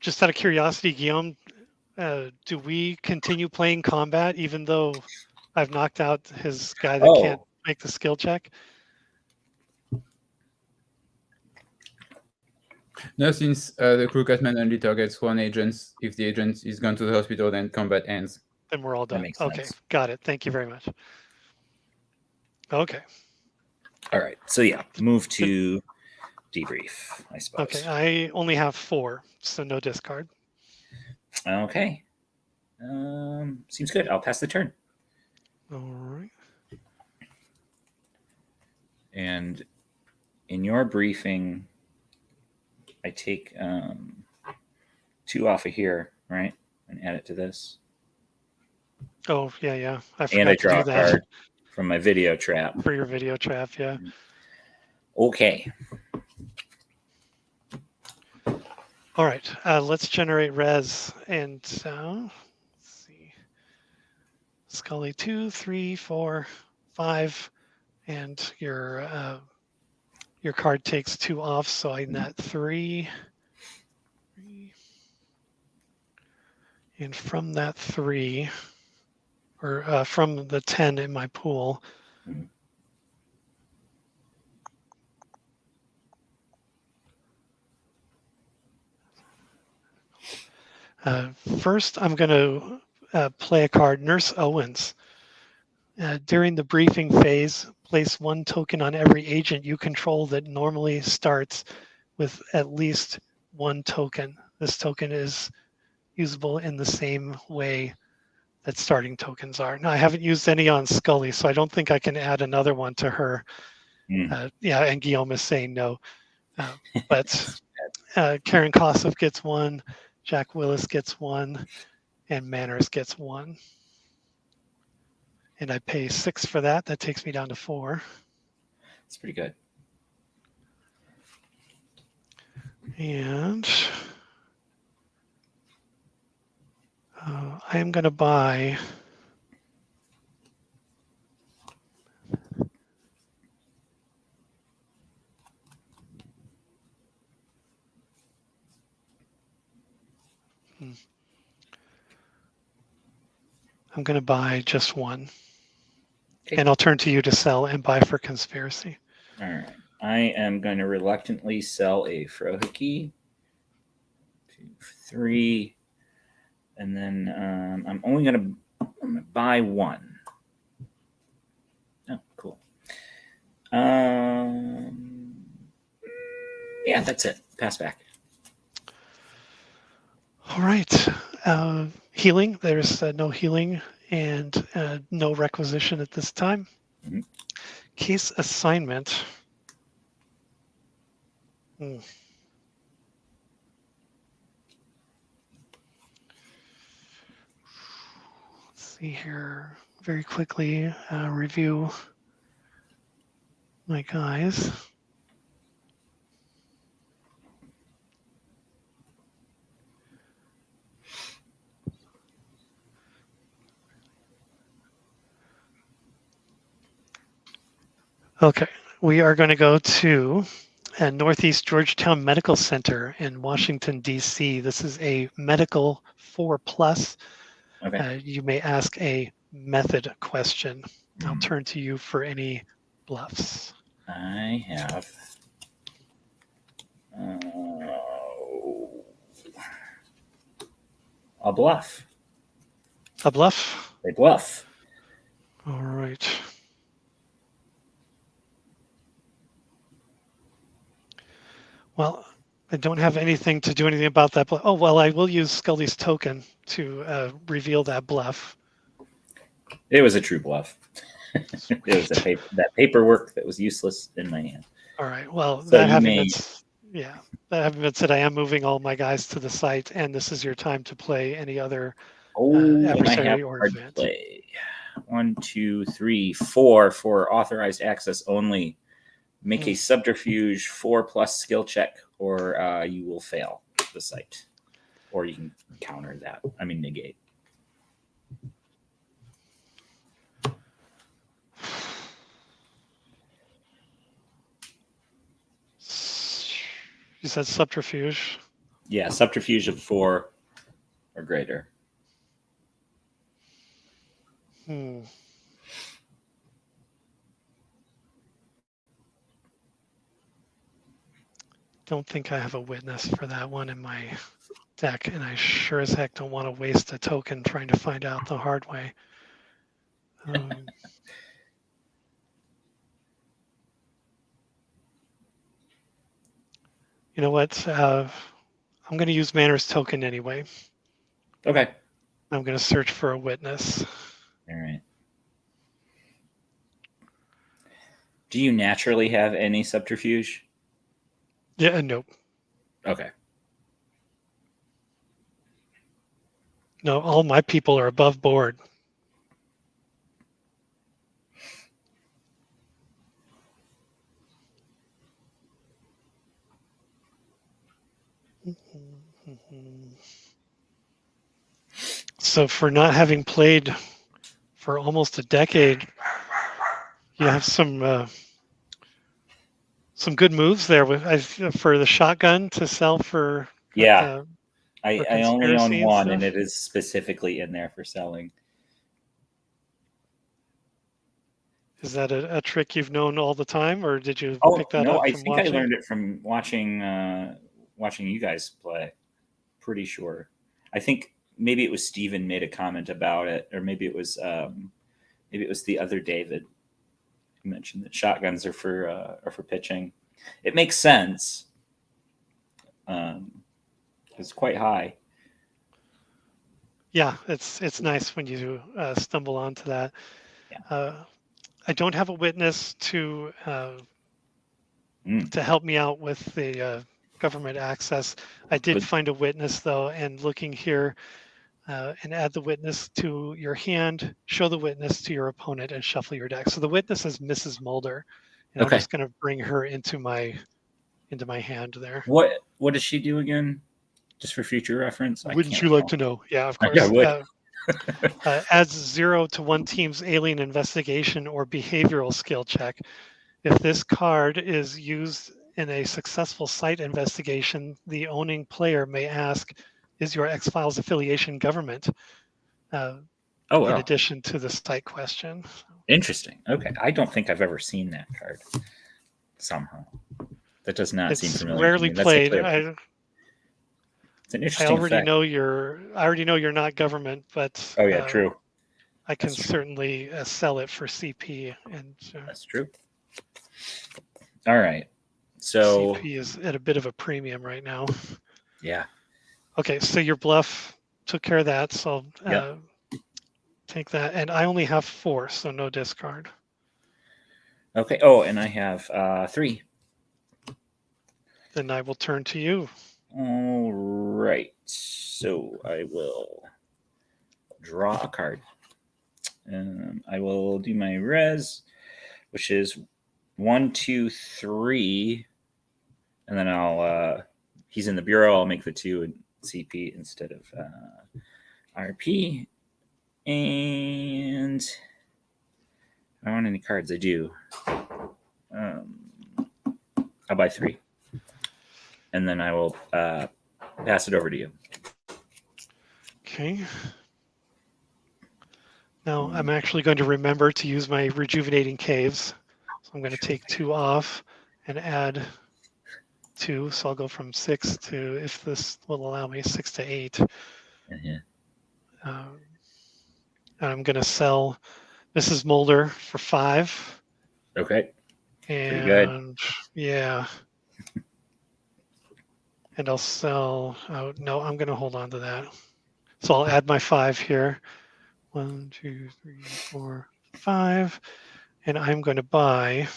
Just out of curiosity, Guillaume, do we continue playing combat even though I've knocked out his guy that can't make the skill check? No, since the crew catman only targets 1 agent, if the agent is gone to the hospital, then combat ends. Then we're all done. makes Okay, sense. got it. Thank you very much. Okay. All right. So yeah, move to debrief, I suppose. Okay, I only have 4, so no discard. Okay. Seems good. I'll pass the turn. All right. And in your briefing, I take 2 off of here, right? And add it to this. Oh, yeah. I forgot And I to draw do a that card from my video trap. for your video trap, yeah. Okay. All right, let's generate res. And let's see. Scully 2, 3, 4, 5. And your card takes 2 off, so I net 3. And from that 3, or from the 10 in my pool, first I'm going to play a card, Nurse Owens. During the briefing phase, place 1 token on every agent you control that normally starts with at least 1 token. This token is usable in the same way that starting tokens are. Now, I haven't used any on Scully, so I don't think I can add another one to her. Yeah, and Guillaume is saying no. But Karen Kossoff gets 1, Jack Willis gets 1, and Manners gets 1. And I pay 6 for that. That takes me down to 4. That's pretty good. And I am going to buy just 1. Okay. And I'll turn to you to sell and buy for conspiracy. All right. I am going to reluctantly sell a Frohiki. 2, 3. And then I'm only going to buy 1. Oh, cool. Yeah, that's it. Pass back. All right. Healing. There's no healing and no requisition at this time. Mm-hmm. Case assignment. Let's see here. Very quickly review my guys. Okay, we are going to go to Northeast Georgetown Medical Center in Washington, D.C. This is a medical 4+. Okay. You may ask a method question. I'll turn to you for any bluffs. I have a bluff. A bluff? A bluff. All right. Well, I don't have anything to do anything about that. Oh, well, I will use Scully's token to reveal that bluff. It was a true bluff. It was that paperwork that was useless in my hand. All right. Well, So that you having may, been, yeah, that having been said, I am moving all my guys to the site, and this is your time to play any other and I have adversary a or card to event. play. 1, 2, 3, 4 for authorized access only. Make a subterfuge 4+ skill check, or you will fail the site. Or you can counter that. I mean, negate. You said subterfuge? Yeah, subterfuge of 4 or greater. Don't think I have a witness for that one in my deck, and I sure as heck don't want to waste a token trying to find out the hard way. You know what? I'm going to use Manor's token anyway. Okay. I'm going to search for a witness. All right. Do you naturally have any subterfuge? Yeah, nope. Okay. No, all my people are above board. So for not having played for almost a decade, you have some good moves there for the shotgun to sell for. Yeah, I only own one, and stuff. it is specifically in there for selling. Is that a trick you've known all the time, or did you pick that up I from think watching? I learned it from watching you guys play. Pretty sure. I think maybe it was Steven made a comment about it, or maybe it was the other David who mentioned that shotguns are for pitching. It makes sense. It's quite high. Yeah, it's nice when you stumble onto that. Yeah. I don't have a witness to help me out with the government access. I did find a witness though, and looking here, and add the witness to your hand, show the witness to your opponent, and shuffle your deck. So the witness is Mrs. Mulder, and I'm just going to bring her into my hand there. What does she do again? Just for future reference. Wouldn't you like to know? Yeah, of course. I would. Adds 0 to one team's alien investigation or behavioral skill check. If this card is used in a successful site investigation, the owning player may ask, is your X-Files affiliation government? In addition to the site question. Interesting. Okay. I don't think I've ever seen that card somehow. That does not seem familiar. It's rarely played. It's an interesting I already effect. know you're not government, but true. I can certainly sell it for CP, and that's true. All right. So CP is at a bit of a premium right now. Yeah. Okay, so your bluff took care of that, so I'll take that, and I only have 4, so no discard. Okay. Oh, and I have 3. Then I will turn to you. All right. So I will draw a card. I will do my res, which is 1, 2, 3, and then I'll. He's in the bureau. I'll make the 2 and CP instead of RP. And I don't want any cards. I do. I'll buy 3. And then I will pass it over to you. Okay. Now I'm actually going to remember to use my rejuvenating caves. So I'm going to take 2 off and add 2. So I'll go from 6 to, if this will allow me, 6 to 8. And I'm going to sell Mrs. Mulder for 5. Okay. And pretty good. Yeah. And I'll sell, oh, no, I'm going to hold on to that. So I'll add my 5 here. 1, 2, 3, 4, 5. And I'm going to buy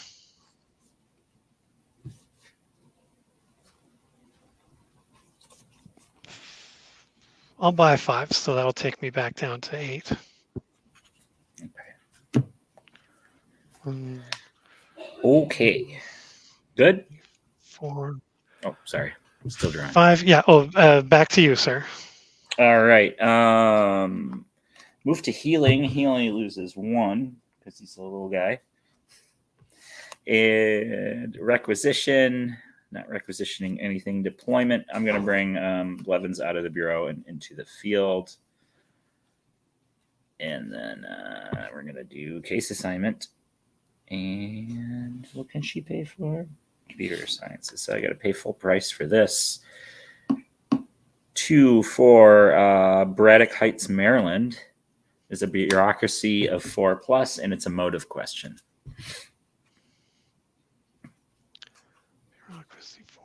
I'll buy 5, so that'll take me back down to 8. Okay. Okay. Good. 4. Oh, sorry. I'm still drawing. 5. Yeah. Oh, back to you, sir. All right. Move to healing. He only loses 1 because he's a little guy. And requisition. Not requisitioning anything. Deployment. I'm going to bring Blevins out of the bureau and into the field. And then we're going to do case assignment. And what can she pay for? Computer sciences. So I got to pay full price for this. 2 for Braddock Heights, Maryland. Is a bureaucracy of 4+, and it's a motive question. Bureaucracy 4+.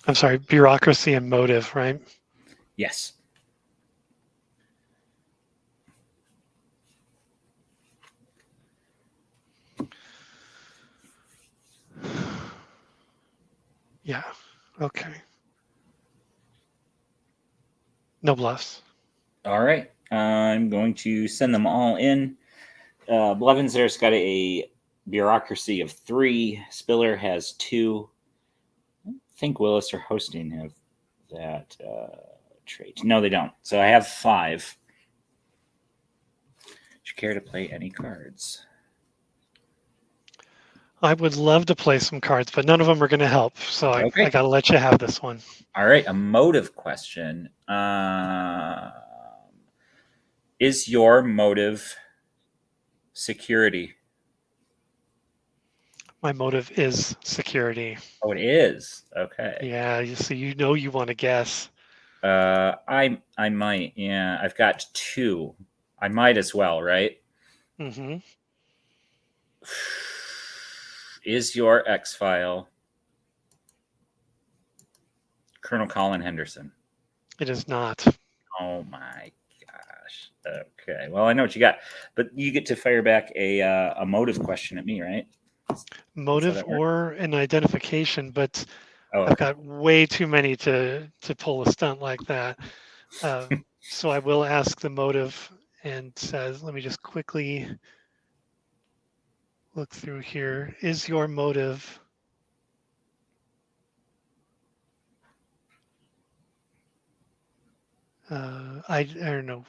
I'm sorry, bureaucracy and motive, right? Yes. Yeah. Okay. No bluffs. All right. I'm going to send them all in. Blevins there's got a bureaucracy of 3. Spiller has 2. I think Willis or Hosting have that trait. No, they don't. So I have 5. Would you care to play any cards? I would love to play some cards, but none of them are going to help. So I got to let you have this one. All right. A motive question. Is your motive security? My motive is security. Oh, it is. Okay. Yeah. You know you want to guess. I might. Yeah. I've got 2. I might as well, right? Mm-hmm. Is your X-File Colonel Colin Henderson? It is not. Oh my gosh. Okay. Well, I know what you got, but you get to fire back a motive question at me, right? Motive or an identification, but okay. I've got way too many to pull a stunt like that. So I will ask the motive and says, let me just quickly look through here. Is your motive I don't know.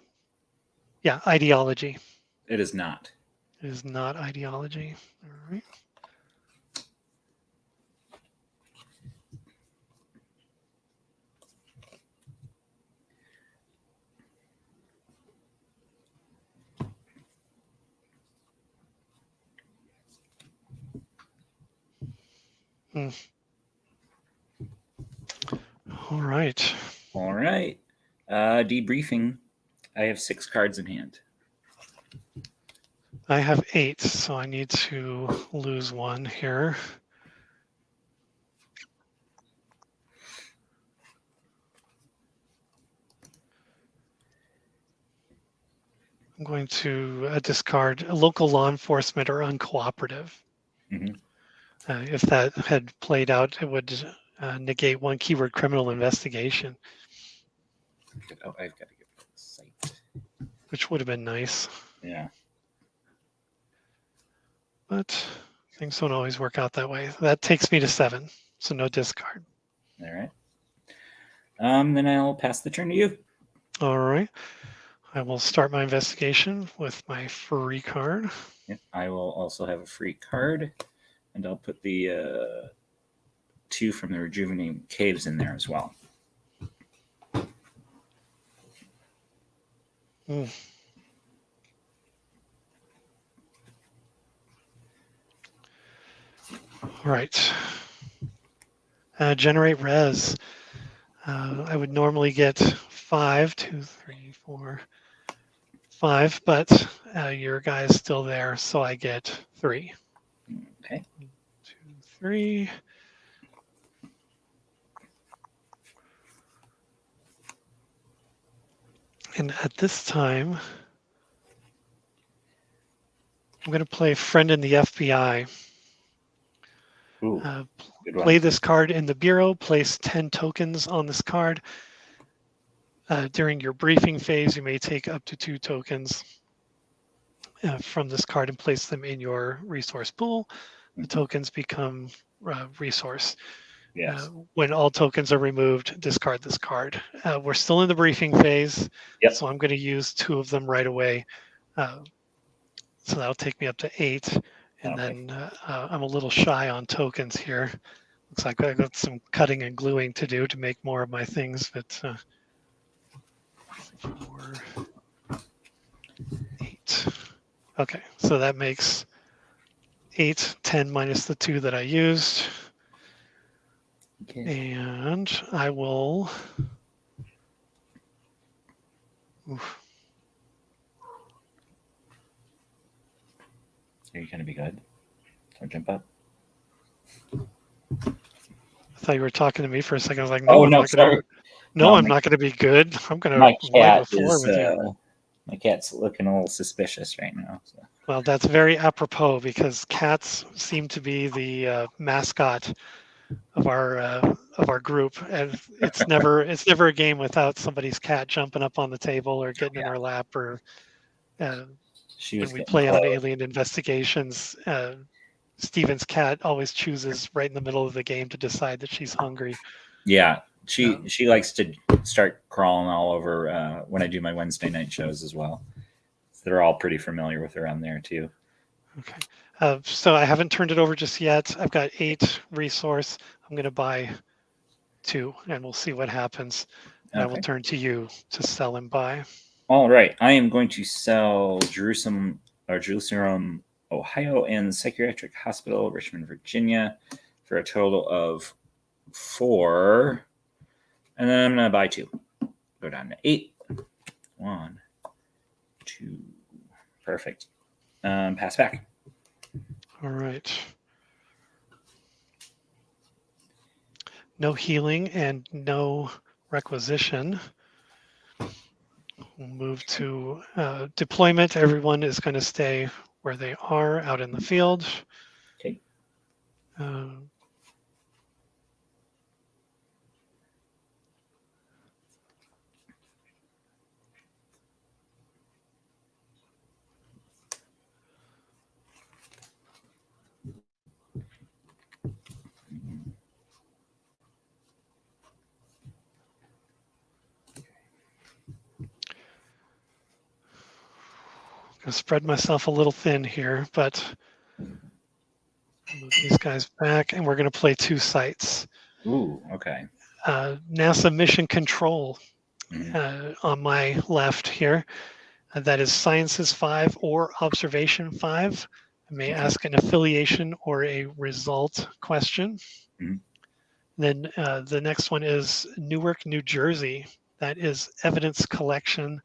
Yeah, ideology. It is not. It is not ideology. All right. All right. All right. Debriefing. I have 6 cards in hand. I have 8, so I need to lose 1 here. I'm going to discard local law enforcement or uncooperative. Mm-hmm. If that had played out, it would negate 1 keyword criminal investigation. Oh, I've got to get the site. Which would have been nice. Yeah. But things don't always work out that way. That takes me to 7, so no discard. All right. Then I'll pass the turn to you. All right. I will start my investigation with my free card. Yep, I will also have a free card, and I'll put the 2 from the Rejuvenating Caves in there as well. Mm. All right. Generate res. I would normally get 5, 2, 3, 4, 5, but your guy's still there, so I get 3. Okay. 1, 2, 3. And at this time, I'm going to play Friend in the FBI. Ooh, Play this card in the bureau, place 10 tokens on this card. During your briefing phase, you may take up to 2 tokens from this card and place them in your resource pool. The tokens become resource. Yes. When all tokens are removed, discard this card. We're still in the briefing phase, so I'm going to use 2 of them right away. So that'll take me up to 8. And then I'm a little shy on tokens here. Looks like I've got some cutting and gluing to do to make more of my things, but 4, 8. Okay, so that makes 8, 10 minus the 2 that I used. Okay. And I will. Oof. Are you going to be good? Don't jump up. I thought you were talking to me for a second. I was like, no, I'm sorry. I'm not going to be good. I'm going to wipe the floor with you. My cat's looking a little suspicious right now. So. Well, that's very apropos because cats seem to be the mascot of our group, and it's never a game without somebody's cat jumping up on the table or getting in our lap, or when we play on Alien Investigations. Steven's cat always chooses right in the middle of the game to decide that she's hungry. Yeah, she likes to start crawling all over when I do my Wednesday night shows as well. So they're all pretty familiar with her on there too. Okay, so I haven't turned it over just yet. I've got 8 resource. I'm going to buy 2, and we'll see what happens. And I will turn to you to sell and buy. All right, I am going to sell Jerusalem, Ohio, and Psychiatric Hospital, Richmond, Virginia, for a total of 4. And then I'm going to buy 2. Go down to 8. 1, 2. Perfect. Pass back. All right. No healing and no requisition. We'll move to deployment. Everyone is going to stay where they are out in the field. Okay. Going to spread myself a little thin here, but move these guys back, and we're going to play 2 sites. Ooh, okay. NASA Mission Control on my left here. That is Sciences 5 or Observation 5. I may ask an affiliation or a result question. Then the next one is Newark, New Jersey. That is evidence collection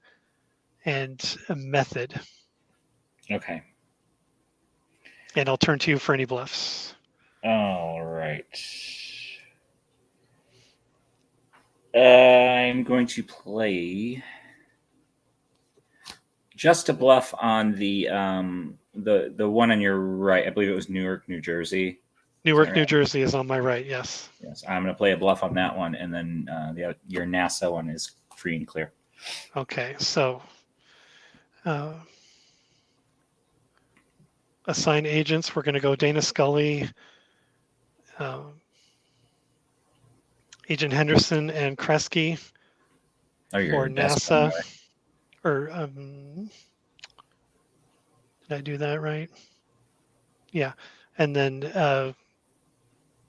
and a method. Okay. And I'll turn to you for any bluffs. All right. I'm going to play just a bluff on the one on your right. I believe it was Newark, New Jersey. Newark, New Jersey is on my right. Yes. Yes, I'm going to play a bluff on that one, and then your NASA one is free and clear. Okay, so assign agents. We're going to go Dana Scully, Agent Henderson and Kresge Oh, your for desk NASA. somewhere. Or did I do that right? Yeah. And then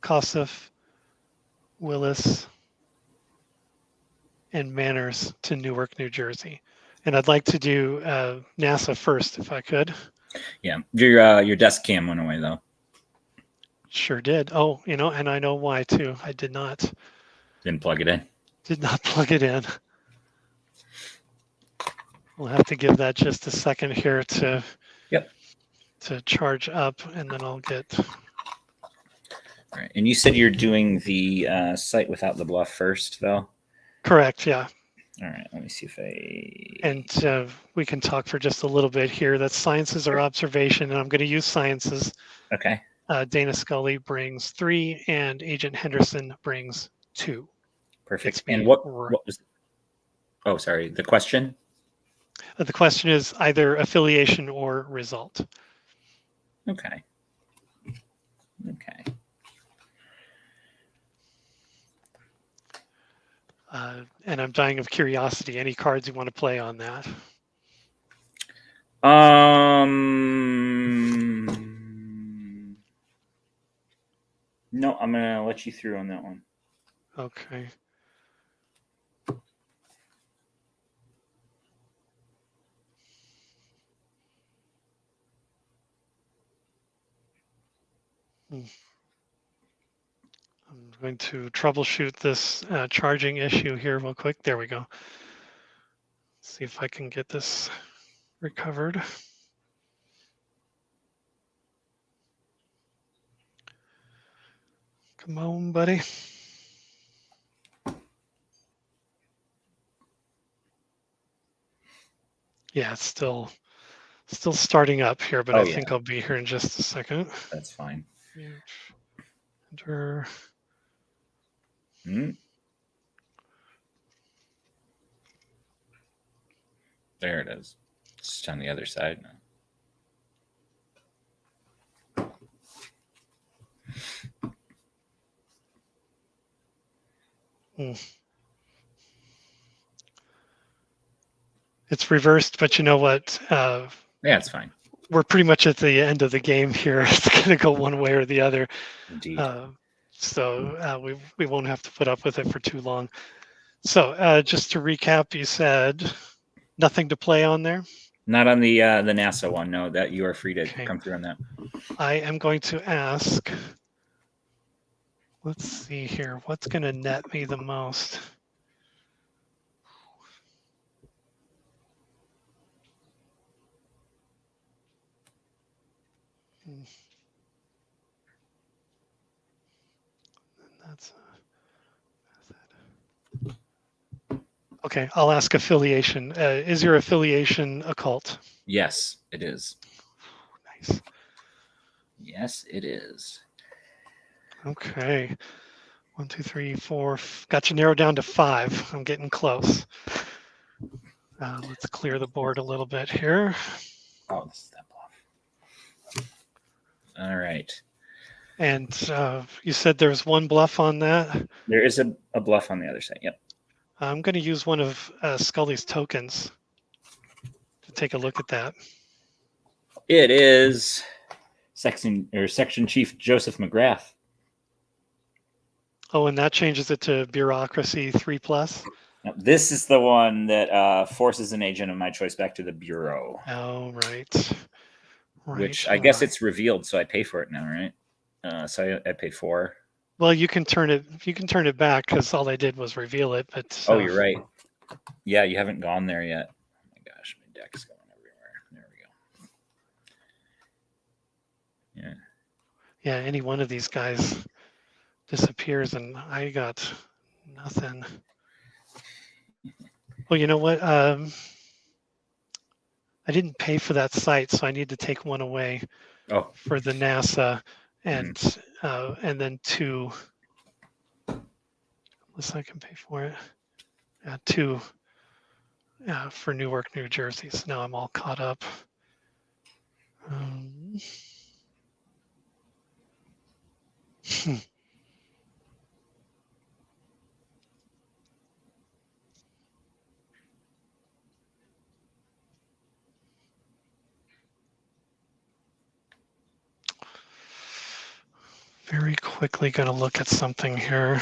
Kossoff, Willis, and Manners to Newark, New Jersey. And I'd like to do NASA first, if I could. Yeah, your desk cam went away though. Sure did. Oh, and I know why too. I did not Didn't plug it in. plug it in. We'll have to give that just a second here to charge up, and then I'll get. All right. And you said you're doing the site without the bluff first, though? Correct, yeah. All right, let me see if I... And we can talk for just a little bit here. That's sciences or observation, and I'm going to use sciences. Okay. Dana Scully brings 3, and Agent Henderson brings 2. Perfect. And what was... Oh, sorry. The question? The question is either affiliation or result. Okay. Okay. And I'm dying of curiosity. Any cards you want to play on that? No, I'm gonna let you through on that one. Okay. I'm going to troubleshoot this charging issue here real quick. There we go. See if I can get this recovered. Come on, buddy. Yeah, it's still starting up here, but I think I'll be here in just a second. That's fine. Enter. There it is. It's just on the other side now. It's reversed, but you know what? Yeah, it's fine. We're pretty much at the end of the game here. It's going to go one way or the other. Indeed. So we won't have to put up with it for too long. So just to recap, you said nothing to play on there? Not on the NASA one. No, that you are free to come through on that. I am going to ask. Let's see here. What's going to net me the most? That's okay. I'll ask affiliation. Is your affiliation occult? Yes, it is. Nice. Yes, it is. Okay. 1, 2, 3, 4. Got you narrowed down to 5. I'm getting close. Let's clear the board a little bit here. Oh, this is that bluff. All right. And you said there's one bluff on that? There is a bluff on the other side. Yep. I'm going to use one of Scully's tokens to take a look at that. It is Section Chief Joseph McGrath. Oh, and that changes it to bureaucracy 3+. Now, this is the one that forces an agent of my choice back to the bureau. Oh, right. Which I guess it's revealed, so I pay for it now, right? So I pay 4. Well, you can turn it back because all I did was reveal it. But oh, you're right. Yeah, you haven't gone there yet. Oh my gosh, my deck's going everywhere. There we go. Yeah. Yeah, any one of these guys disappears, and I got nothing. Well, you know what? I didn't pay for that site, so I need to take one away for the NASA, and then 2. Unless I can pay for it. 2 for Newark, New Jersey. So now I'm all caught up. Very quickly going to look at something here.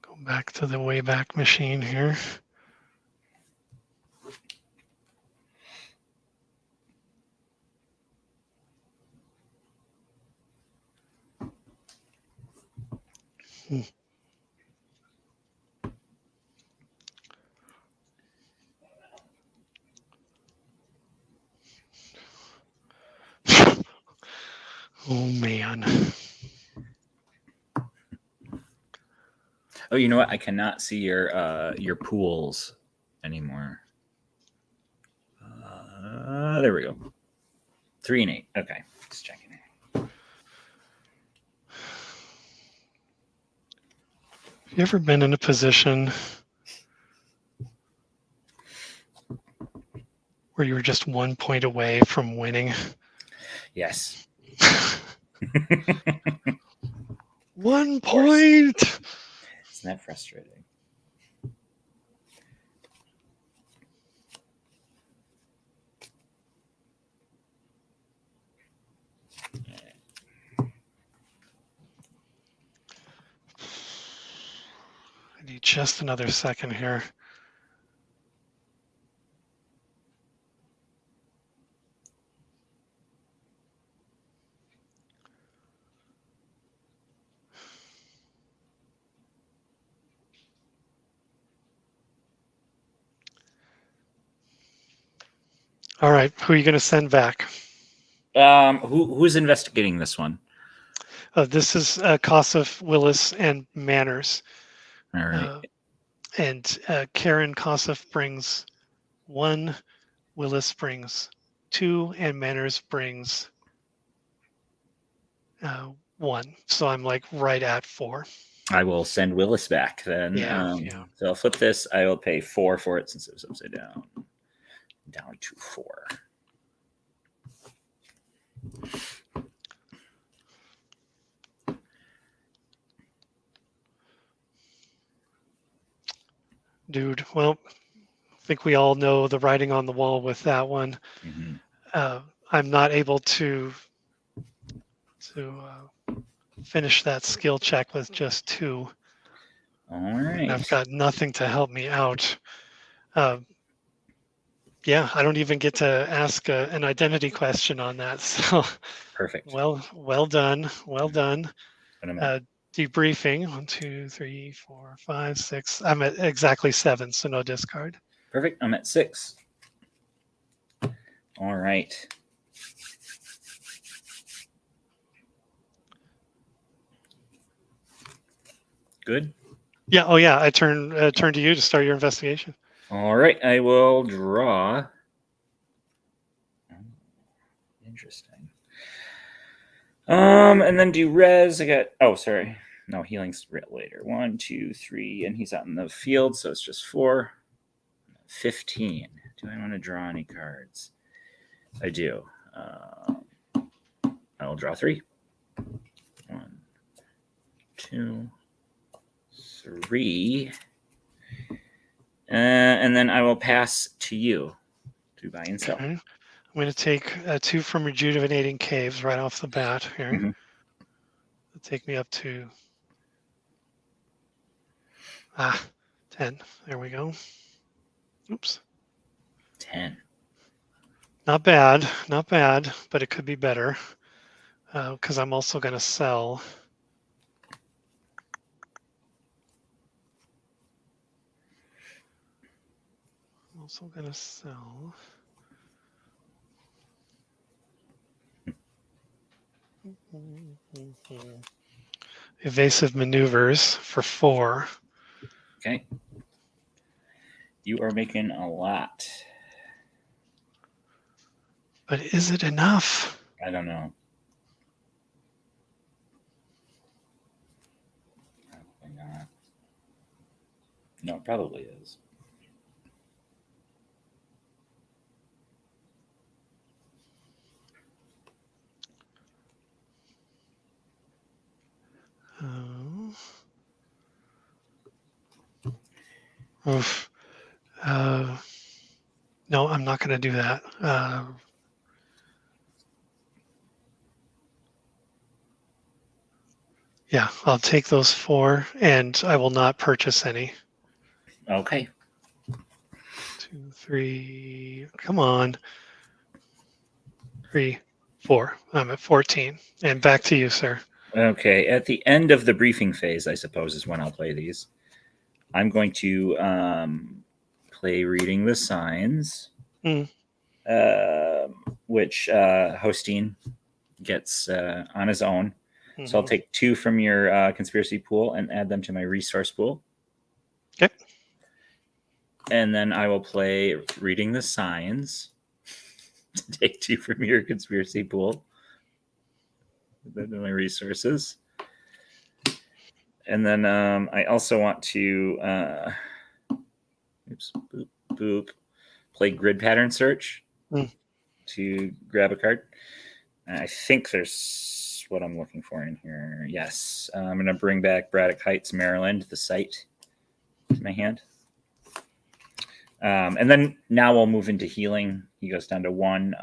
Go back to the Wayback Machine here. Oh man. Oh, you know what? I cannot see your pools anymore. There we go. 3 and 8. Okay, just checking. Have you ever been in a position where you were just 1 point away from winning? Yes. 1 point. Isn't that frustrating? I need just another second here. All right, who are you going to send back? Who's investigating this one? This is Kossoff, Willis, and Manners. All right. And Karen Kossoff brings 1, Willis brings 2, and Manners brings 1. So I'm like right at 4. I will send Willis back then. Yeah. So I'll flip this. I will pay 4 for it since it was upside down. Down to 4. Dude, well, I think we all know the writing on the wall with that one. Mm-hmm. I'm not able to finish that skill check with just 2. All right. I've got nothing to help me out. Yeah, I don't even get to ask an identity question on that. So Perfect. well done. Well done. Debriefing 1, 2, 3, 4, 5, 6. I'm at exactly 7, so no discard. Perfect. I'm at 6. All right. Good. Yeah. Oh yeah. I turn to you to start your investigation. All right. I will draw. Interesting. And then do res. I got. Oh, sorry. No, healing's later. 1, 2, 3, and he's out in the field, so it's just 4. 15. Do I want to draw any cards? I do. I will draw 3. 1, 2, 3. And then I will pass to you to buy and sell. Okay. I'm going to take 2 from Rejuvenating Caves right off the bat here. Mm-hmm. It'll take me up to 10. There we go. Oops. 10. Not bad, but it could be better because I'm also going to sell. I'm also going to sell. Evasive Maneuvers for 4. Okay. You are making a lot. But is it enough? I don't know. Probably not. No, it probably is. Oof. No, I'm not going to do that. Yeah, I'll take those 4, and I will not purchase any. Okay. 2, 3. Come on. 3, 4. I'm at 14. And back to you, sir. Okay. At the end of the briefing phase, I suppose, is when I'll play these. I'm going to play Reading the Signs, which Hosteen gets on his own. So I'll take 2 from your conspiracy pool and add them to my resource pool. Okay. And then I will play Reading the Signs to take 2 from your conspiracy pool. Then my resources. And then I also want to play Grid Pattern Search to grab a card. I think there's what I'm looking for in here. Yes. I'm going to bring back Braddock Heights, Maryland, the site, to my hand. And then now we'll move into healing. He goes down to 1.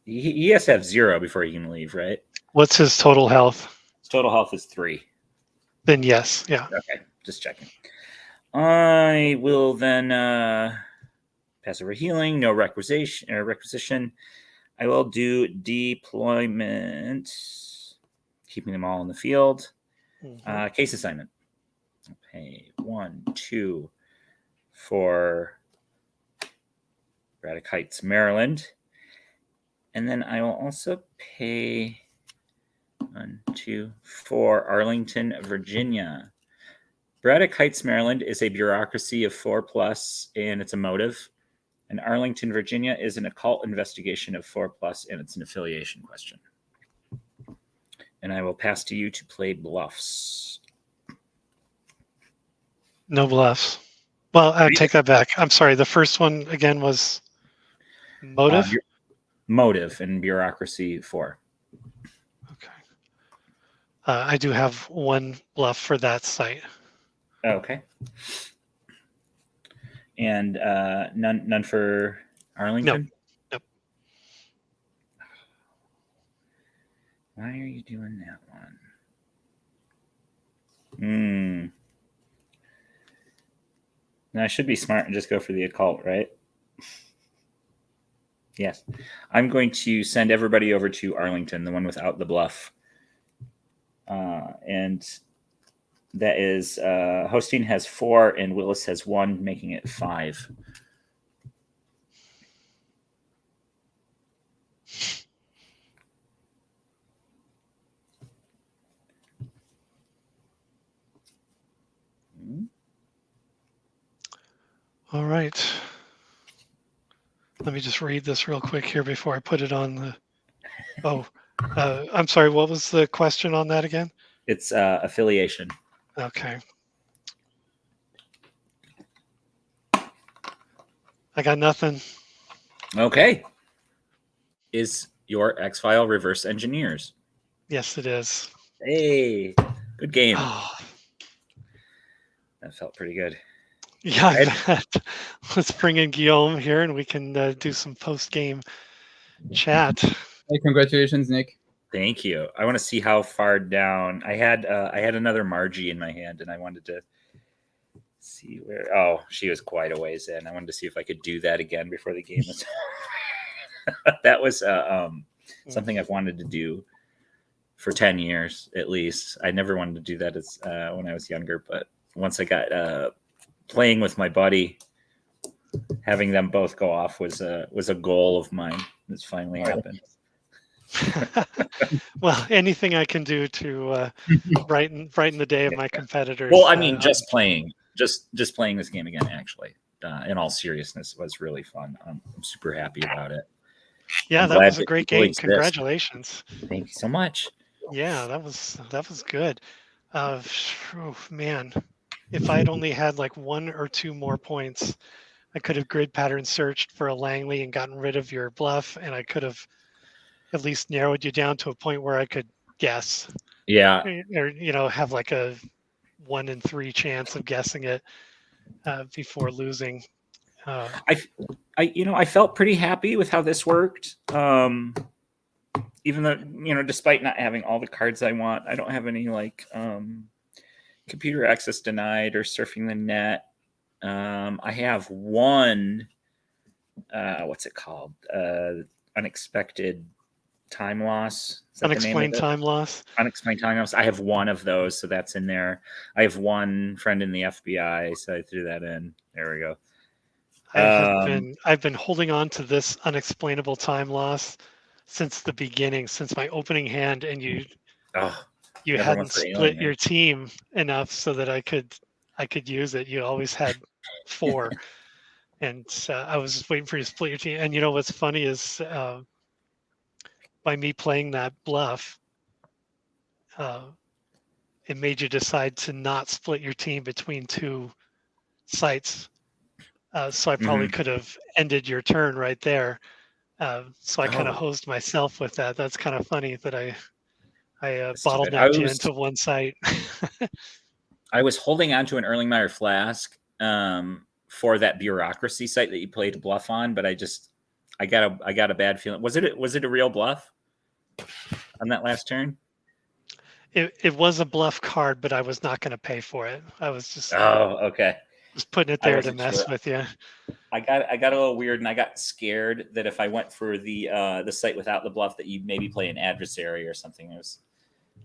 He has to have 0 before he can leave, right? What's his total health? His total health is 3. Then yes, yeah. Okay, just checking. I will then pass over healing, no requisition. I will do deployment, keeping them all in the field. Case assignment. Okay, 1, 2 for Braddock Heights, Maryland. And then I will also pay 1, 2 for Arlington, Virginia. Braddock Heights, Maryland is a bureaucracy of 4+, and it's a motive. And Arlington, Virginia is an occult investigation of 4+, and it's an affiliation question. And I will pass to you to play bluffs. No bluffs. Well, I take that back. I'm sorry. The first one again was motive. Motive and bureaucracy 4. Okay. I do have 1 bluff for that site. Okay. And none for Arlington? Nope. Why are you doing that one? Now, I should be smart and just go for the occult, right? Yes. I'm going to send everybody over to Arlington, the one without the bluff. And that is Hosteen has 4 and Willis has 1, making it 5. All right. Let me just read this real quick here before I put it on the. I'm sorry. What was the question on that again? It's affiliation. Okay. I got nothing. Okay. Is your X-File reverse engineers? Yes, it is. Hey, good game. Oh. That felt pretty good. Yeah, I bet. Let's bring in Guillaume here and we can do some post-game chat. Hey, congratulations, Nick. Thank you. I want to see how far down. I had another Margie in my hand, and I wanted to see where. Oh, she was quite a ways in. I wanted to see if I could do that again before the game was. That was something I've wanted to do for 10 years at least. I never wanted to do that as when I was younger, but once I got playing with my buddy, having them both go off was a goal of mine. It's finally happened. Well, anything I can do to brighten the day of my competitors. Well, I mean, just playing this game again, actually, in all seriousness, was really fun. I'm super happy about it. Yeah, that was a great game. Congratulations. Thank you so much. Yeah, that was good. Man, if I had only had like 1 or 2 more points, I could have grid pattern searched for a Langley and gotten rid of your bluff, and I could have at least narrowed you down to a point where I could guess. Yeah. Or have like a 1 in 3 chance of guessing it before losing. I felt pretty happy with how this worked. even though, you know, despite not having all the cards I want, I don't have any like computer access denied or surfing the net. I have one, what's it called? Unexpected time loss. Is that Unexplained the name of it? time loss. Unexplained time loss. I have one of those, so that's in there. I have one friend in the FBI, so I threw that in. There we go. I've been holding on to this unexplainable time loss since the beginning, since my opening hand, and you hadn't split your team enough so that I could use it. You always had 4, and I was just waiting for you to split your team. And you know what's funny is by me playing that bluff, it made you decide to not split your team between 2 sites. So I probably could have ended your turn right there. So I kind of hosed myself with that. That's kind of funny that I bottlenecked you into one site. I was holding on to an Erlenmeyer flask for that bureaucracy site that you played bluff on, but I got a bad feeling. Was it a real bluff on that last turn? It was a bluff card, but I was not going to pay for it. I was just okay. Just putting it there to mess with you. I got a little weird, and I got scared that if I went for the site without the bluff, that you'd maybe play an adversary or something.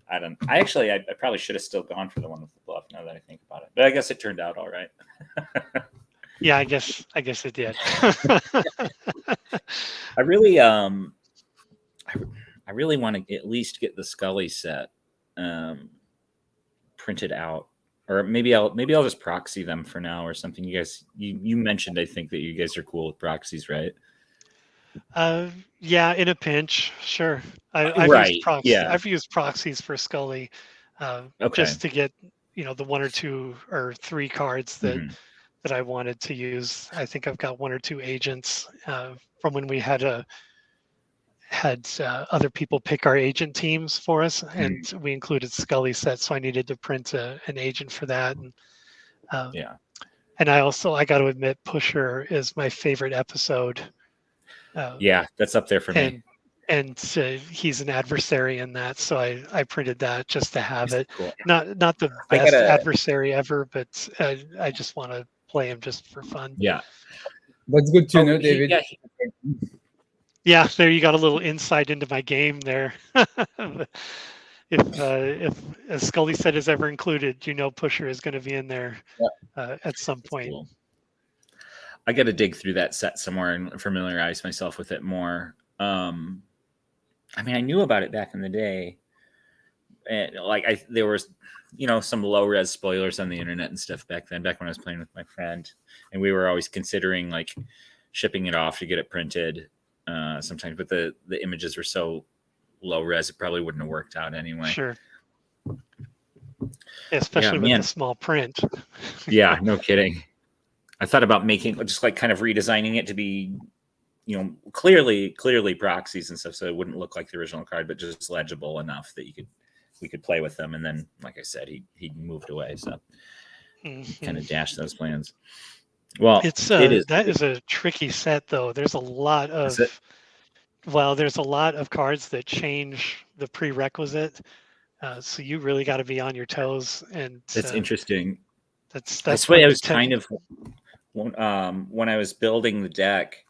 I probably should have still gone for the one with the bluff now that I think about it. But I guess it turned out all right. Yeah, I guess it did. I really want to at least get the Scully set printed out. Or maybe I'll just proxy them for now or something. You guys, you mentioned, I think, that you guys are cool with proxies, right? Yeah, in a pinch, sure. I've used proxies for Scully, just to get the 1 or 2 or 3 cards that I wanted to use. I think I've got 1 or 2 agents from when we had other people pick our agent teams for us, and we included Scully sets, so I needed to print an agent for that. And and I got to admit, Pusher is my favorite episode. That's up there for me. And he's an adversary in that, so I printed that just to have it. Cool. Not the best adversary ever, but I just want to play him just for fun. Yeah, that's good to know, David. Yeah, there you got a little insight into my game there. If a Scully set is ever included, Pusher is going to be in there at some point. Cool. I got to dig through that set somewhere and familiarize myself with it more. I mean, I knew about it back in the day, and there was, some low res spoilers on the internet and stuff back then. Back when I was playing with my friend, and we were always considering like shipping it off to get it printed. Sometimes, but the images were so low res, it probably wouldn't have worked out anyway. Sure. Especially with the small print. Yeah, no kidding. I thought about making just like kind of redesigning it to be, clearly proxies and stuff, so it wouldn't look like the original card, but just legible enough that we could play with them. And then, like I said, he moved away, so kind of dashed those plans. Well, that is a tricky set, though. There's a lot of cards that change the prerequisite, so you really got to be on your toes. And it's interesting. That's why I was kind of when I was building the deck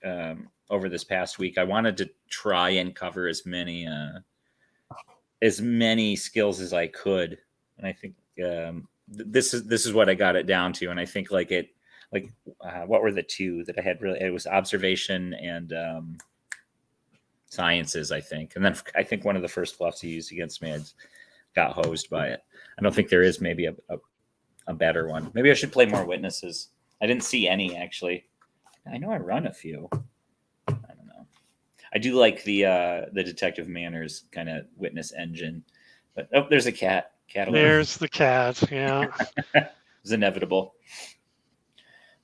over this past week, I wanted to try and cover as many skills as I could, and I think this is what I got it down to. And I think what were the 2 that I had really? It was observation and sciences, I think. And then I think one of the first bluffs he used against me, I got hosed by it. I don't think there is maybe a better one. Maybe I should play more witnesses. I didn't see any, actually. I know I run a few. I don't know. I do like the detective manners kind of witness engine. But there's a cat. There's the cat. Yeah. It's inevitable.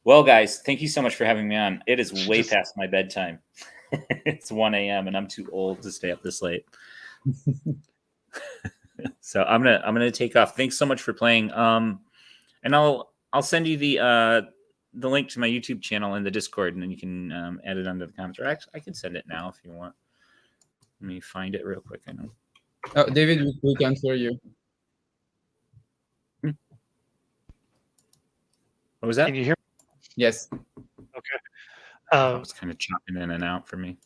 Well, guys, thank you so much for having me on. It is way past my bedtime. It's 1 a.m. and I'm too old to stay up this late. So I'm gonna take off. Thanks so much for playing. And I'll send you the link to my YouTube channel in the Discord, and then you can add it under the comments. Or actually, I can send it now if you want. Let me find it real quick. I know. Oh, David, we can hear you. What was that? Can you hear? Yes. Okay. It's kind of chopping in and out for me.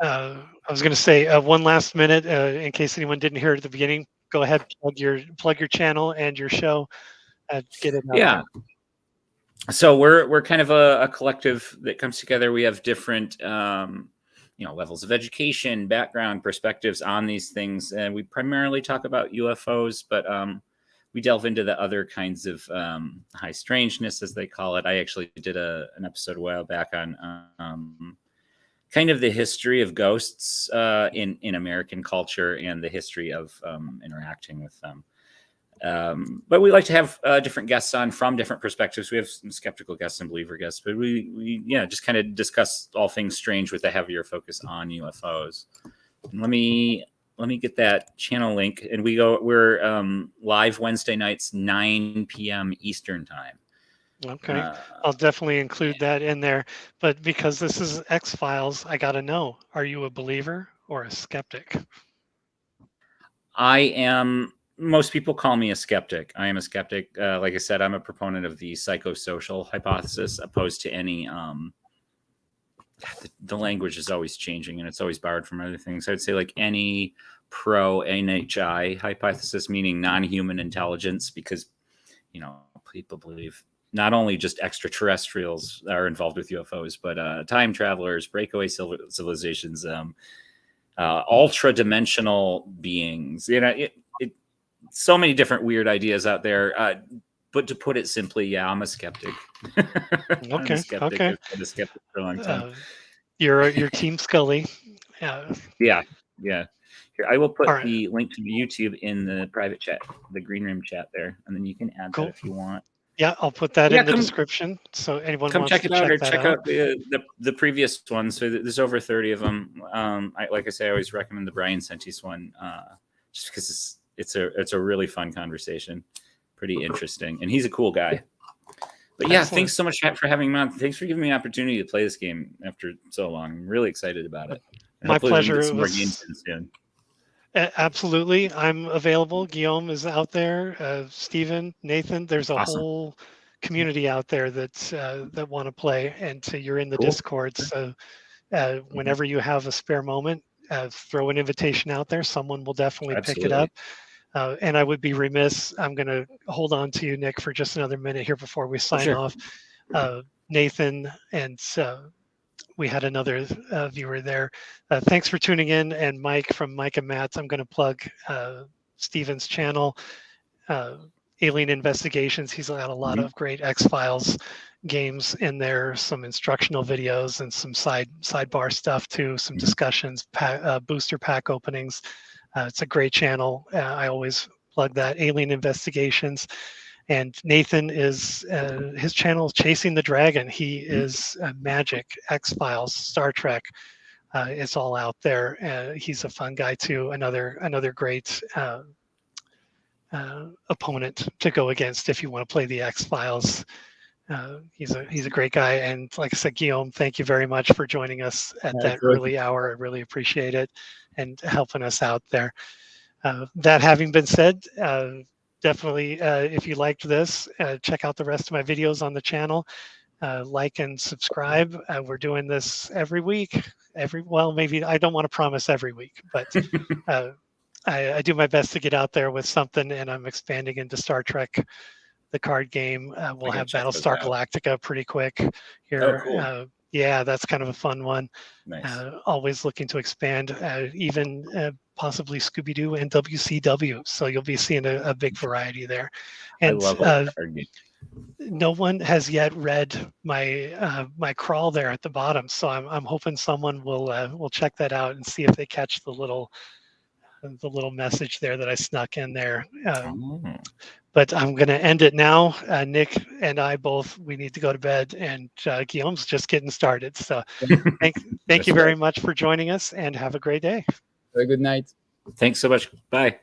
I was going to say one last minute in case anyone didn't hear it at the beginning. Go ahead, plug your channel and your show. Get it out there. So we're kind of a collective that comes together. We have different levels of education, background, perspectives on these things, and we primarily talk about UFOs, but we delve into the other kinds of high strangeness, as they call it. I actually did an episode a while back on kind of the history of ghosts in American culture and the history of interacting with them. But we like to have different guests on from different perspectives. We have some skeptical guests and believer guests, but we just kind of discuss all things strange with a heavier focus on UFOs. And let me get that channel link. And we're live Wednesday nights, 9 p.m. Eastern time. Okay. I'll definitely include that in there. But because this is X-Files, I got to know, are you a believer or a skeptic? I am. Most people call me a skeptic. I am a skeptic. Like I said, I'm a proponent of the psychosocial hypothesis, opposed to any. The language is always changing, and it's always borrowed from other things. I'd say like any pro-NHI hypothesis, meaning non-human intelligence, because people believe not only just extraterrestrials are involved with UFOs, but time travelers, breakaway civilizations, ultra-dimensional beings. So many different weird ideas out there. But to put it simply, I'm a skeptic. Okay. I'm a skeptic. Okay. I've been a skeptic for a long time. You're Team Scully. Yeah. Here, I will put All the link to the YouTube in the private chat, the green room chat there, and then you can add that if you want. Yeah, I'll put that in the description. So anyone wants check to it out, or check out the previous ones. So there's over 30 of them. Like I say, I always recommend the Brian Sentis one, just because it's a really fun conversation, pretty interesting, and he's a cool guy. But yeah, thanks so much for having me on. Thanks for giving me the opportunity to play this game after so long. I'm really excited about it. And my pleasure. We can get some more games in soon. Absolutely. I'm available. Guillaume is out there. Stephen, Nathan, there's a whole community out there that want to play, and so you're in the Discord. So whenever you have a spare moment, throw an invitation out there. Someone will definitely pick it up. And I would be remiss. I'm going to hold on to you, Nick, for just another minute here before we sign off. Nathan, and we had another viewer there. Thanks for tuning in. And Mike from Mike and Matt's, I'm going to plug Steven's channel, Alien Investigations. He's got a lot of great X-Files games in there, some instructional videos and some sidebar stuff too, some discussions, booster pack openings. It's a great channel. I always plug that, Alien Investigations. And Nathan is, his channel is Chasing the Dragon. He is Magic, X-Files, Star Trek. It's all out there. He's a fun guy too. Another great opponent to go against if you want to play the X-Files. He's a great guy. And like I said, Guillaume, thank you very much for joining us at that early hour. I really appreciate it and helping us out there. That having been said, definitely, if you liked this, check out the rest of my videos on the channel. Like and subscribe. We're doing this every week. Maybe I don't want to promise every week, but I do my best to get out there with something, and I'm expanding into Star Trek, the card game. We'll have Battlestar Galactica pretty quick here. Oh, cool. Yeah, that's kind of a fun one. Nice. Always looking to expand, even possibly Scooby-Doo and WCW. So you'll be seeing a big variety there. And I love card game. No one has yet read my crawl there at the bottom. So I'm hoping someone will check that out and see if they catch the little message there that I snuck in there. But I'm going to end it now. Nick and I we need to go to bed, and Guillaume's just getting started. So thank you very much for joining us, and have a great day. Have a good night. Thanks so much. Bye.